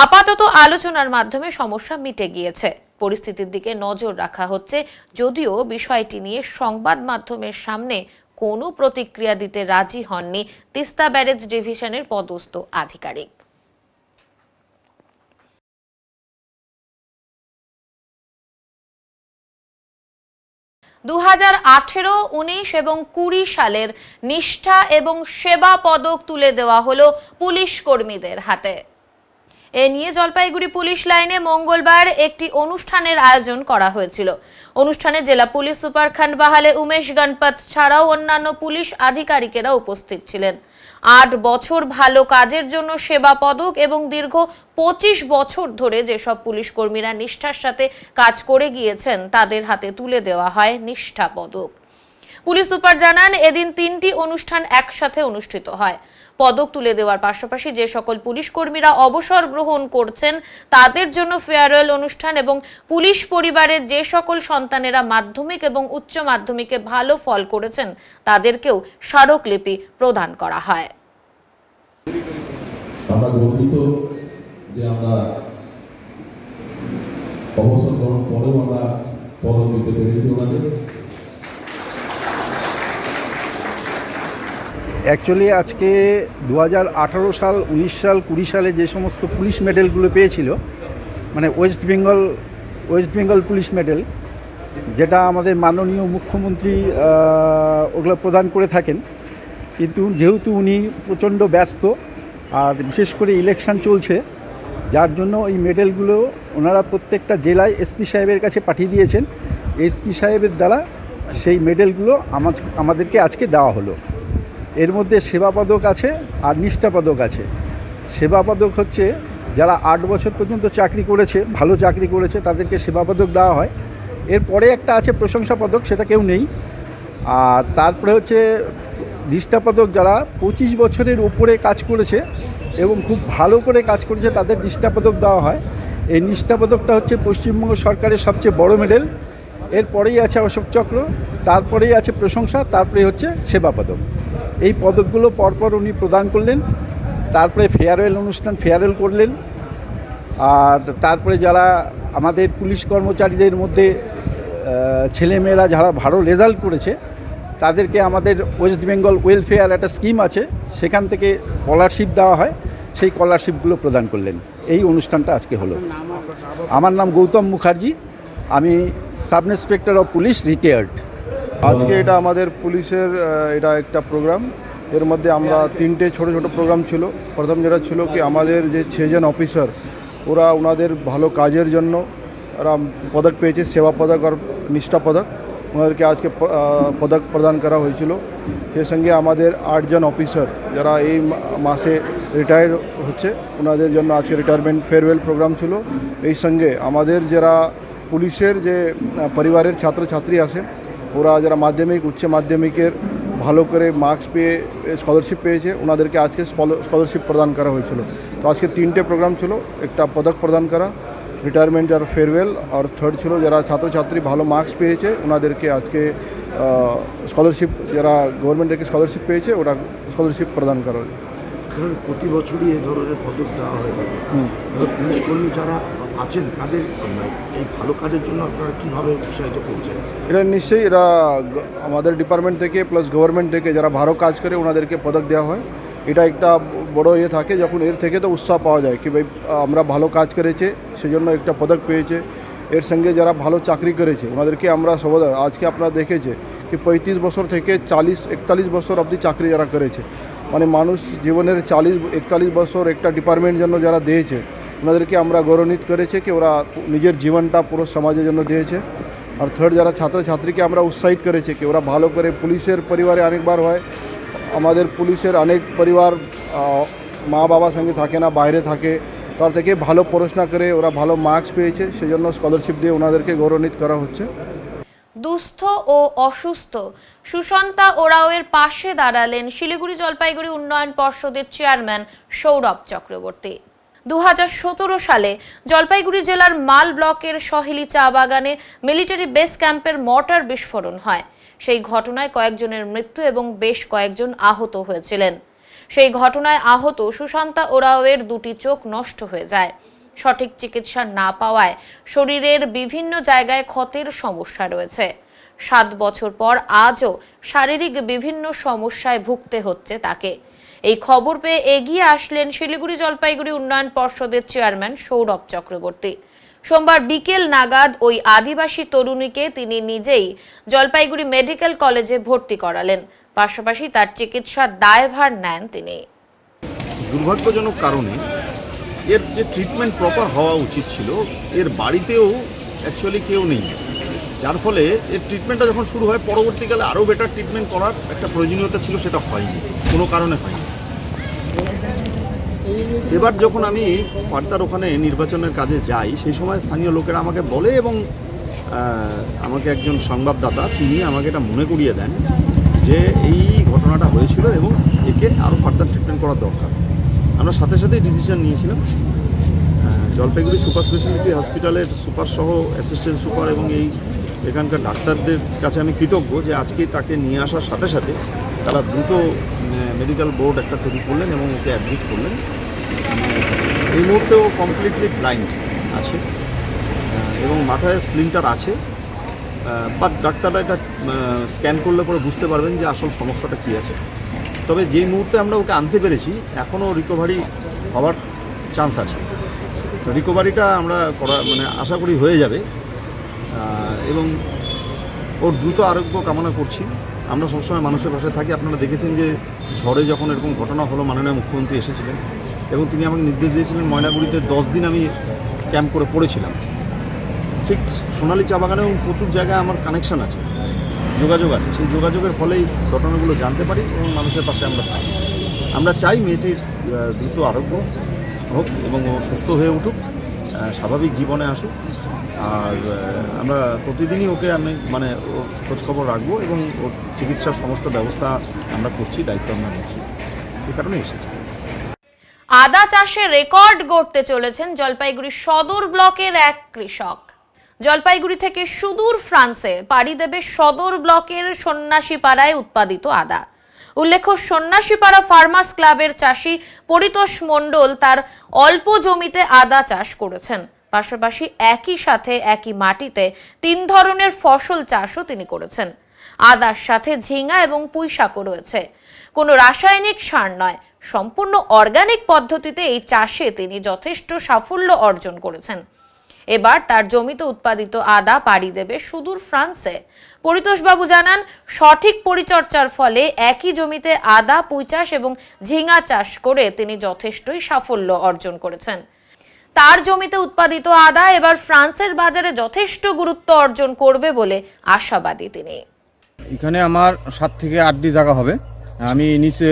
আপাতত আলোচনার মাধ্যমে সমস্যা মিটে গিয়েছে। পরিস্থিতির দিকে নজর রাখা হচ্ছে, যদিও বিষয়টি নিয়ে সংবাদ মাধ্যমের সামনে কোনো প্রতিক্রিয়া দিতে রাজি হননি তিস্তা ব্যারেজ ডিভিশনের পদস্থ আধিকারিক। দু 2018, 19 এবং 20 সালের নিষ্ঠা এবং সেবা পদক তুলে দেওয়া হলো পুলিশ কর্মীদের হাতে। এ নিয়ে জলপাইগুড়ি পুলিশ লাইনে মঙ্গলবার একটি অনুষ্ঠানের আয়োজন করা হয়েছিল। অনুষ্ঠানে জেলা পুলিশ সুপার খানবাহালে উমেশ গণপত ছাড়াও অন্যান্য পুলিশ আধিকারিকেরা উপস্থিত ছিলেন। 8 বছর ভালো কাজের জন্য সেবা পদক এবং দীর্ঘ 25 বছর ধরে যেসব পুলিশ কর্মীরা নিষ্ঠার সাথে কাজ করে গিয়েছেন তাদের হাতে তুলে দেওয়া হয় নিষ্ঠা পদক। পুলিশ সুপার জানান, এদিন 3টি অনুষ্ঠান একসাথে অনুষ্ঠিত হয়। পদক তুলে দেওয়ার পাশাপাশি যে সকল পুলিশ কর্মীরা অবসর গ্রহণ করছেন তাদের জন্য ফেয়ারওয়েল অনুষ্ঠান এবং পুলিশ পরিবারের যে সকল সন্তানেরা মাধ্যমিক এবং উচ্চ মাধ্যমিকে ভালো ফল করেছেন তাদেরকেও স্মারকলিপি প্রদান করা হয়। আমরা গর্বিত যে আমরা অবসর গ্রহণ পরেও আমরা পদক দিতে পেরেছি ওনাদের। অ্যাকচুয়ালি আজকে 2018 সাল, 19 সাল, 20 সালে যে সমস্ত পুলিশ মেডেলগুলো পেয়েছিল, মানে ওয়েস্ট বেঙ্গল পুলিশ মেডেল, যেটা আমাদের মাননীয় মুখ্যমন্ত্রী ওগুলো প্রদান করে থাকেন, কিন্তু যেহেতু উনি প্রচণ্ড ব্যস্ত আর বিশেষ করে ইলেকশন চলছে, যার জন্য এই মেডেলগুলো ওনারা প্রত্যেকটা জেলায় এসপি সাহেবের কাছে পাঠিয়ে দিয়েছেন। এসপি সাহেবের দ্বারা সেই মেডেলগুলো আমাদেরকে আজকে দেওয়া হলো। এর মধ্যে সেবা পদক আছে আর নিষ্ঠা পদক আছে। সেবা পদক হচ্ছে যারা 8 বছর পর্যন্ত চাকরি করেছে, ভালো চাকরি করেছে, তাদেরকে সেবা পদক দেওয়া হয়। এরপরে একটা আছে প্রশংসা পদক, সেটা কেউ নেই। আর তারপরে হচ্ছে নিষ্ঠা পদক, যারা 25 বছরের উপরে কাজ করেছে এবং খুব ভালো করে কাজ করেছে তাদের নিষ্ঠা পদক দেওয়া হয়। এই নিষ্ঠা পদকটা হচ্ছে পশ্চিমবঙ্গ সরকারের সবচেয়ে বড় মেডেল। এরপরেই আছে অশোক চক্র, তারপরেই আছে প্রশংসা, তারপরে হচ্ছে সেবা পদক। এই পদকগুলো পরপর উনি প্রদান করলেন। তারপরে ফেয়ারওয়েল অনুষ্ঠান, ফেয়ারওয়েল করলেন। আর তারপরে যারা আমাদের পুলিশ কর্মচারীদের মধ্যে ছেলেমেয়েরা যারা ভালো রেজাল্ট করেছে তাদেরকে আমাদের ওয়েস্ট বেঙ্গল ওয়েলফেয়ার একটা স্কিম আছে, সেখান থেকে স্কলারশিপ দেওয়া হয়, সেই স্কলারশিপগুলো প্রদান করলেন। এই অনুষ্ঠানটা আজকে হলো। আমার নাম গৌতম মুখার্জি, আমি sub inspector of police retired. আজকে এটা আমাদের পুলিশের এটা একটা প্রোগ্রাম। এর মধ্যে আমরা 3টে ছোট ছোট প্রোগ্রাম ছিল। প্রথম যেটা ছিল কি আমাদের যে 6 জন অফিসার, ওরা ওনাদের ভালো কাজের জন্য ওরা পদক পেয়েছে, সেবা পদক আর নিষ্ঠা পদক। ওনাদেরকে আজকে পদক প্রদান করা হয়েছিল। সেই সঙ্গে আমাদের 8 জন অফিসার যারা এই মাসে রিটায়ার হচ্ছে, ওনাদের জন্য আজকে রিটায়ারমেন্ট ফেয়ারওয়েল প্রোগ্রাম ছিল। এই সঙ্গে আমাদের যারা পুলিশের যে পরিবারের ছাত্রছাত্রী আছে, ওরা যারা মাধ্যমিক, উচ্চ মাধ্যমিকের ভালো করে মার্কস পেয়ে স্কলারশিপ পেয়েছে, ওনাদেরকে আজকে স্কলারশিপ প্রদান করা হয়েছিল। তো আজকে 3টে প্রোগ্রাম ছিল, একটা পদক প্রদান করা, রিটায়ারমেন্ট আর ফেয়ারওয়েল, আর থার্ড ছিল যারা ছাত্রছাত্রী ভালো মার্কস পেয়েছে ওনাদেরকে আজকে স্কলারশিপ যারা গভর্নমেন্ট থেকে স্কলারশিপ পেয়েছে ওটা স্কলারশিপ প্রদান করা হয়। প্রতি বছরই এই ধরনের পদক দেওয়া হয়ে থাকে। পুলিশ কর্মী যারা আছেন তাদের এই ভালো কাজের জন্য আপনারা কীভাবে উৎসাহিত করছেন? এটা নিশ্চয়ই এরা আমাদের ডিপার্টমেন্ট থেকে প্লাস গভর্নমেন্ট থেকে যারা ভালো কাজ করে ওনাদেরকে পদক দেওয়া হয়। এটা একটা বড় ইয়ে থাকে, যখন এর থেকে তো উৎসাহ পাওয়া যায় কি ভাই আমরা ভালো কাজ করেছে সেজন্য একটা পদক পেয়েছে। এর সঙ্গে যারা ভালো চাকরি করেছে ওনাদেরকে আমরা সবাই আজকে আপনারা দেখেছে কি 35 বছর থেকে 40-41 বছর অবধি চাকরি যারা করেছে, মানে মানুষ জীবনের 40-41 বছর একটা ডিপার্টমেন্ট জন্য যারা দিয়েছে ওনাদেরকে আমরা গৌরবান্বিত করেছে কি ওরা নিজের জীবনটা পুরো সমাজের জন্য দিয়েছে। আর থার্ড যারা ছাত্রছাত্রীকে আমরা উৎসাহিত করেছে কি ওরা ভালো করে, পুলিশের পরিবারে অনেকবার হয় আমাদের পুলিশের অনেক পরিবার মা বাবার সঙ্গে থাকে না, বাইরে থাকে, তার থেকে ভালো পড়াশোনা করে ওরা ভালো মার্কস পেয়েছে, সেজন্য স্কলারশিপ দিয়ে ওনাদেরকে গৌরবান্বিত করা হচ্ছে। দুস্থ ও অসুস্থ সুশান্তা ওরাওয়ের পাশে দাঁড়ালেন শিলিগুড়ি জলপাইগুড়ি উন্নয়ন পর্ষদের চেয়ারম্যান সৌরভ চক্রবর্তী। 2017 সালে জলপাইগুড়ি জেলার মাল ব্লকের সহেলি চা বাগানে মিলিটারি বেস ক্যাম্পের মর্টার বিস্ফোরণ হয়। সেই ঘটনায় কয়েকজনের মৃত্যু এবং বেশ কয়েকজন আহত হয়েছিলেন। সেই ঘটনায় আহত সুশান্তা ওরাওয়ের দুটি চোখ নষ্ট হয়ে যায়। সঠিক চিকিৎসা না পাওয়ায় শরীরের বিভিন্ন জায়গায় ক্ষতের সমস্যা রয়েছে। 7 বছর পর আজও শারীরিক বিভিন্ন সমস্যায় ভুগতে হচ্ছে তাকে। এই খবর পেয়ে এগিয়ে আসলেন শিলিগুড়ি জলপাইগুড়ি উন্নয়ন পর্ষদের চেয়ারম্যান সৌরভ চক্রবর্তী। সোমবার বিকেল নাগাদ ওই আদিবাসী তরুণীকে তিনি নিজেই জলপাইগুড়ি মেডিকেল কলেজে ভর্তি করালেন। পাশাপাশি তার চিকিৎসার দায়ভার নেন তিনি। দুর্ভাগ্যজনক কারণে এর যে ট্রিটমেন্ট প্রপার হওয়া উচিত ছিল, এর বাড়িতেও অ্যাকচুয়ালি কেউ নেই, যার ফলে এর ট্রিটমেন্টটা যখন শুরু হয় পরবর্তীকালে আরও বেটার ট্রিটমেন্ট করার একটা প্রয়োজনীয়তা ছিল, সেটা হয়নি, কোনো কারণে হয়নি। এবার যখন আমি ফার্দার ওখানে নির্বাচনের কাজে যাই সেই সময় স্থানীয় লোকেরা আমাকে বলে এবং আমাকে একজন সংবাদদাতা তিনি আমাকে এটা মনে করিয়ে দেন যে এই ঘটনাটা হয়েছিল এবং একে আরও ফার্দার ট্রিটমেন্ট করার দরকার। আমরা সাথে সাথেই ডিসিশন নিয়েছিলাম। জলপাইগুড়ি সুপার স্পেশালিটি হসপিটালের সুপার সহ অ্যাসিস্ট্যান্ট সুপার এবং এখানকার ডাক্তারদের কাছে আমি কৃতজ্ঞ যে আজকে তাকে নিয়ে আসার সাথে সাথে তারা দ্রুত মেডিকেল বোর্ড একটা তৈরি করলেন এবং ওকে অ্যাডমিট করলেন। এই মুহূর্তে ও কমপ্লিটলি ব্লাইন্ড আছে এবং মাথায় স্প্লিন্টার আছে, বাট ডাক্তাররা এটা স্ক্যান করলে পরে বুঝতে পারবেন যে আসল সমস্যাটা কী আছে। তবে যেই মুহূর্তে আমরা ওকে আনতে পেরেছি এখনও রিকভারি হওয়ার চান্স আছে। রিকভারিটা আমরা আশা করি হয়ে যাবে এবং ওর দ্রুত আরোগ্য কামনা করছি। আমরা সবসময় মানুষের পাশে থাকি। আপনারা দেখেছেন যে ঝড়ে যখন এরকম ঘটনা হলো মাননীয় মুখ্যমন্ত্রী এসেছিলেন এবং তিনি আমাকে নির্দেশ দিয়েছিলেন ময়নাগুড়িতে 10 দিন আমি ক্যাম্প করে পড়েছিলাম। ঠিক সোনালী চা বাগানে এবং প্রচুর জায়গায় আমার কানেকশান আছে, যোগাযোগ আছে। সেই যোগাযোগের ফলেই ঘটনাগুলো জানতে পারি এবং মানুষের পাশে আমরা থাকি। আমরা চাই মেয়েটির দ্রুত আরোগ্য হোক এবং ও সুস্থ হয়ে উঠুক, স্বাভাবিক জীবনে আসুক। আর আমরা প্রতিদিনই ওকে ওর খোঁজখবর রাখবো এবং ওর চিকিৎসার সমস্ত ব্যবস্থা আমরা করছি, দায়িত্ব আমরা নিচ্ছি। এই কারণে এসেছি। আদা চাষে রেকর্ড গড়তে চলেছেন জলপাইগুড়ি সদর ব্লকের এক কৃষক। জলপাইগুড়ি থেকে সুদূর ফ্রান্সে পাড়ি দেবে সদর ব্লকের সন্ন্যাসীপাড়ায় উৎপাদিত আদা। উল্লেখ্য, সন্ন্যাসীপাড়া ফার্মার্স ক্লাবের চাষি পরিতোষ মণ্ডল তার অল্প জমিতে আদা চাষ করেছেন। পাশাপাশি একই সাথে একই মাটিতে 3 ধরনের ফসল চাষও তিনি করেছেন। আদার সাথে ঝিঙা এবং পুঁইশাকও রয়েছে। কোনো রাসায়নিক সার নয়, সম্পূর্ণ অর্গানিক পদ্ধতিতে এই চাষে তিনি যথেষ্ট সাফল্য অর্জন করেছেন। এবার তার জমিতে উৎপাদিত আদা পাড়ি দেবে সুদূর ফ্রান্সে। পরিতোষবাবু জানান, সঠিক পরিচর্যার ফলে একই জমিতে আদা, পুঁই চাষ এবং ঝিঙা চাষ করে তিনি যথেষ্টই সাফল্য অর্জন করেছেন। তার জমিতে উৎপাদিত আদা এবার ফ্রান্সের বাজারে যথেষ্ট গুরুত্ব অর্জন করবে বলে আশাবাদী তিনি। এখানে আমার 7 থেকে 8 জায়গা হবে। আমি নিচে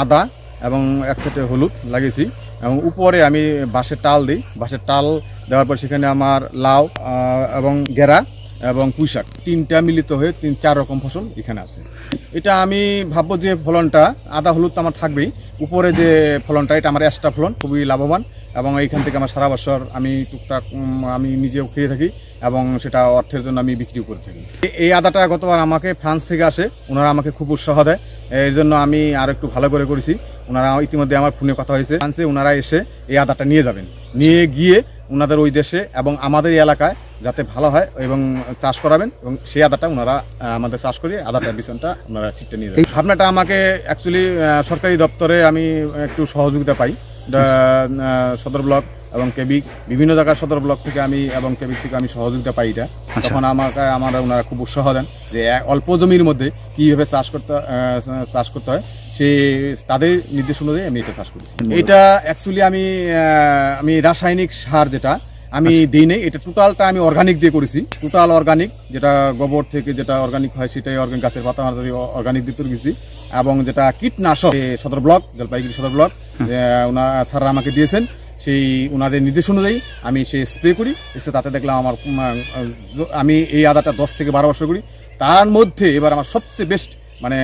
আদা এবং একসাথে হলুদ লাগিয়েছি এবং উপরে আমি বাঁশের টাল দিই। বাঁশের টাল দেওয়ার পর সেখানে আমার লাউ এবং গেরা এবং পুঁইশাক 3টা মিলিত হয়ে 3-4 রকম ফসল এখানে আছে। এটা আমি ভাববো যে ফলনটা আদা হলুদ তো আমার থাকবেই, উপরে যে ফলনটা এটা আমার এক্সট্রা ফলন, খুবই লাভবান এবং এইখান থেকে আমার সারা বছর আমি টুকটাক আমি নিজেও খেয়ে থাকি এবং সেটা অর্থের জন্য আমি বিক্রিও করে থাকি। এই আদাটা গতবার আমাকে ফ্রান্স থেকে আসে, ওনারা আমাকে খুব উৎসাহ দেয়, এর জন্য আমি আরও একটু ভালো করে করেছি। ওনারা ইতিমধ্যে আমার ফোনে কথা হয়েছে, ফ্রান্সে ওনারা এসে এই আদাটা নিয়ে যাবেন, নিয়ে গিয়ে ওনাদের ওই দেশে এবং আমাদের এই এলাকায় যাতে ভালো হয় এবং চাষ করাবেন, এবং সেই আদাটা ওনারা আমাদের চাষ করিয়ে আদাটার বিছনটা ওনারা ছিটতে নিয়ে যাবেন। এই ভাবনাটা আমাকে অ্যাকচুয়ালি সরকারি দপ্তরে আমি একটু সহযোগিতা পাই, সদর ব্লক এবং কেবিক, বিভিন্ন জায়গার সদর ব্লক থেকে আমি এবং কেবিক থেকে আমি সহযোগিতা পাই। এটা তখন আমার ওনারা খুব উৎসাহ দেন যে অল্প জমির মধ্যে কীভাবে চাষ করতে হয়, সে তাদের নির্দেশ অনুযায়ী আমি এটা চাষ করি। এটা অ্যাকচুয়ালি আমি রাসায়নিক সার যেটা আমি দিই নাই, এটা টোটালটা আমি অর্গানিক দিয়ে করেছি। টোটাল অর্গানিক, যেটা গোবর থেকে যেটা অর্গানিক হয় সেটাই অর্গানিক, গাছের পাতা অর্গানিক দিয়ে তৈরি করেছি। এবং যেটা কীটনাশক সদর ব্লক, জলপাইগুড়ি সদর ব্লক ওনারা স্যাররা আমাকে দিয়েছেন, সেই ওনাদের নির্দেশ অনুযায়ী আমি সে স্প্রে করি। এসে তাতে দেখলাম আমি এই আদাটা 10 থেকে 12 বছর করি, তার মধ্যে এবার আমার সবচেয়ে বেস্ট মানে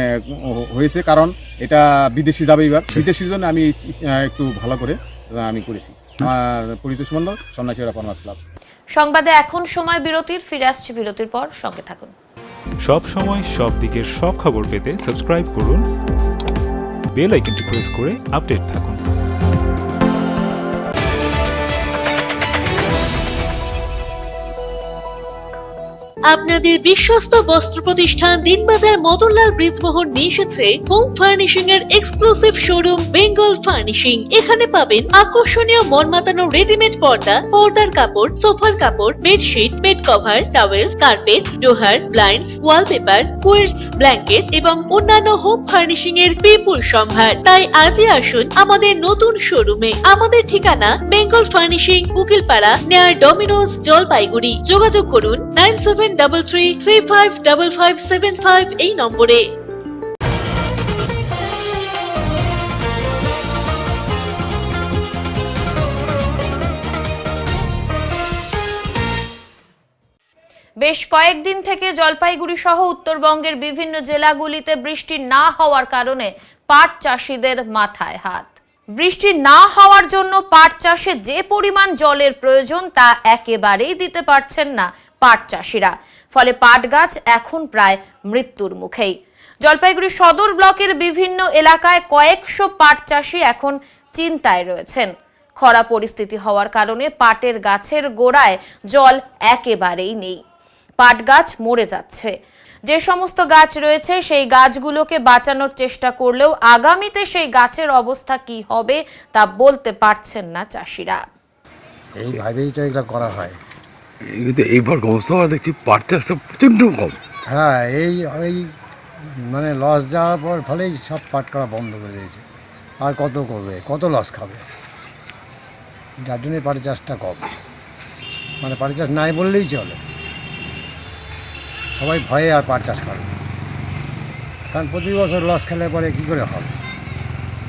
হয়েছে, কারণ এটা বিদেশি যাবে। এবার বিদেশির জন্য আমি একটু ভালো করে আমি করেছি। আমার পরিতোষ মণ্ডল, সন্ন্যাসীরা ফার্মার্স ক্লাব। সংবাদে এখন সময় বিরতির, ফিরে আসছি বিরতির পর, সঙ্গে থাকুন। সব সময় সব দিকের সব খবর পেতে সাবস্ক্রাইব করুন, বেল আইকনটি প্রেস করে আপডেট থাকুন। আপনাদের বিশ্বস্ত বস্ত্র প্রতিষ্ঠান দিনবাজার মদনলাল ব্রিজমোহন নিয়ে এসেছে হোম ফার্নিশিং এর এক্সক্লুসিভ শোরুম বেঙ্গল ফার্নিশিং। এখানে পাবেন আকর্ষণীয় মন মাতানো রেডিমেড পর্দা, পর্দার কাপড়, সোফার কাপড়, bedsheet, bed cover, towel, carpet, ডোহার, ব্লাইন্ডস, ওয়ালপেপার, কুইলস, ব্ল্যাঙ্কেট এবং অন্যান্য হোম ফার্নিশিং এর বিপুল সম্ভার। তাই আজই আসুন আমাদের নতুন শোরুমে। আমাদের ঠিকানা বেঙ্গল ফার্নিশিং, উকিলপাড়া, নেয়ার ডমিনোজ, জলপাইগুড়ি। যোগাযোগ করুন 9733355575 এই নম্বরে। বেশ কয়েকদিন থেকে জলপাইগুড়ি সহ উত্তরবঙ্গের বিভিন্ন জেলাগুলিতে বৃষ্টি না হওয়ার কারণে পাট চাষিদের মাথায় হাত। বৃষ্টি না হওয়ার জন্য পাট চাষে যে পরিমাণ জলের প্রয়োজন তা একেবারেই দিতে পারছেন না পাট চাষিরা, ফলে পাট গাছ এখন প্রায় মৃত্যুর মুখেই। জলপাইগুড়ি সদর ব্লকের বিভিন্ন এলাকায় কয়েকশো পাট চাষি এখন চিন্তায় রয়েছেন। খরা পরিস্থিতি হওয়ার কারণে পাটের গাছের গোড়ায় জল একেবারেই নেই, পাট গাছ মরে যাচ্ছে। যে সমস্ত গাছ রয়েছে সেই গাছগুলোকে বাঁচানোর চেষ্টা করলেও আগামীতে সেই গাছের অবস্থা কি হবে তা বলতে পারছেন না চাষিরা। এইভাবেই তো এগুলো করা হয়, কিন্তু এইবার অবস্থা দেখছি পাট চাষটা প্রচণ্ড কম। হ্যাঁ, এই মানে লস যাওয়ার পর ফলেই সব পাট করা বন্ধ করে দিয়েছে। আর কত করবে, কত লস খাবে, যার জন্যে পাট চাষটা কম, মানে পাট চাষ নাই বললেই চলে। সবাই ভয়ে আর পাট চাষ করে, কারণ প্রতি বছর লস খেলে পরে কী করে হবে।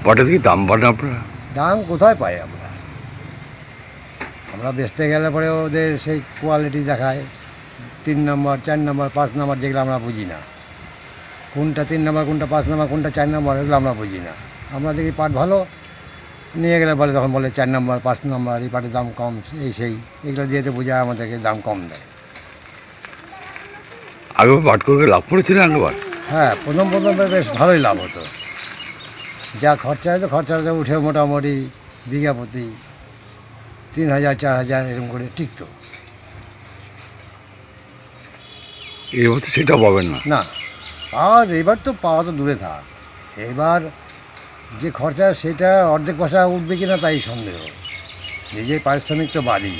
পাটের কি দাম বাড়ে আপনারা? দাম কোথায় পাই আমরা বেচতে গেলে পরে ওদের সেই কোয়ালিটি দেখায় 3 নম্বর 4 নম্বর 5 নম্বর, যেগুলো আমরা বুঝি না। কোনটা 3 নম্বর, কোনটা 5 নম্বর, কোনটা 4 নম্বর, এগুলো আমরা বুঝি না। আমরা দেখি পাট ভালো নিয়ে গেলে বলে, তখন বলে 4 নম্বর 5 নম্বর, এই পাটের দাম কম, সেই এগুলো দিয়ে তো বোঝায় আমাদেরকে দাম কম দেয়। আগে পাট করে লাভ করেছিলেন আগেবার? হ্যাঁ, প্রথম বেশ ভালোই লাভ হতো। যা খরচা হতো, খরচাটা উঠে মোটামুটি বিঘা প্রতি 3000 4000 এরকম করে টিকতো। এবার তো সেটা পাবেন না। না, এবার তো পাওয়া তো দূরে থাক, এবার যে খরচা সেটা অর্ধেক পয়সা উঠবে কিনা তাই সন্দেহ। নিজের পারিশ্রমিক তো বাদই।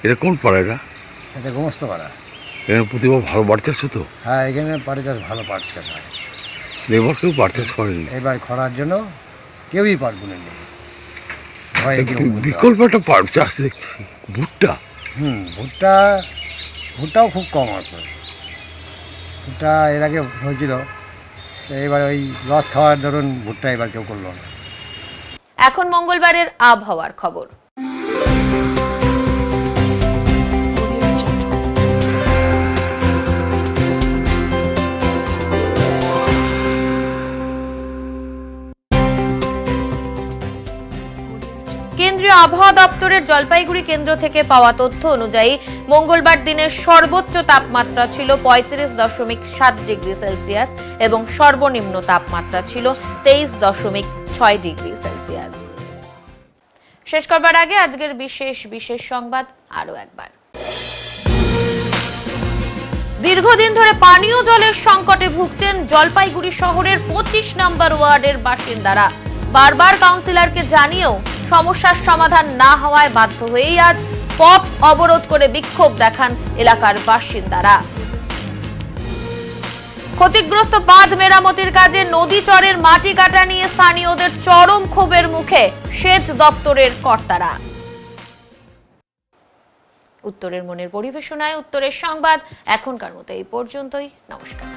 এটা কোন পাড়া? এটা গোমস্ত পাড়া। এখানে প্রতিবার ভালো পাট চাষ হতো? হ্যাঁ, এখানে পাট চাষ ভালো পাট চাষ হয়। এবার কেউ পাট চাষ করেনি। এবার খরার জন্য কেউই পাট বুনেনি। বিকল্প একটা পাট চাষ দেখছি, ভুট্টা। ভুট্টাও খুব কম আছে। ভুট্টা এর আগে হয়েছিল, এবার ওই লস খাওয়ার ধরুন ভুট্টা এবার কেউ করলো না। এখন মঙ্গলবারের আবহাওয়ার খবর। কেন্দ্রীয় আবহাওয়া দপ্তরের জলপাইগুড়ি কেন্দ্র থেকে পাওয়া তথ্য অনুযায়ী মঙ্গলবার দিনের সর্বোচ্চ তাপমাত্রা ছিল 35.7 ডিগ্রি সেলসিয়াস এবং সর্বনিম্ন তাপমাত্রা ছিল 23.6 ডিগ্রি সেলসিয়াস। শেষ করবার আগে আজকের বিশেষ সংবাদ আরো একবার। দীর্ঘদিন ধরে পানীয় জলের সংকটে ভুগছেন জলপাইগুড়ি শহরের 25 নম্বর ওয়ার্ডের বাসিন্দারা। বারবার কাউন্সিলরকে জানিয়েও সমস্যার সমাধান না হওয়ায় বাধ্য হয়েই আজ পথ অবরোধ করে বিক্ষোভ দেখান এলাকার বাসিন্দারা। ক্ষতিগ্রস্ত বাঁধ মেরামতির কাজে নদী চরের মাটি কাটা নিয়ে স্থানীয়দের চরম ক্ষোভের মুখে সেচ দপ্তরের কর্তারা। উত্তরের মনের পরিবেশনায় উত্তরের সংবাদ এখনকার মতো এই পর্যন্তই। নমস্কার।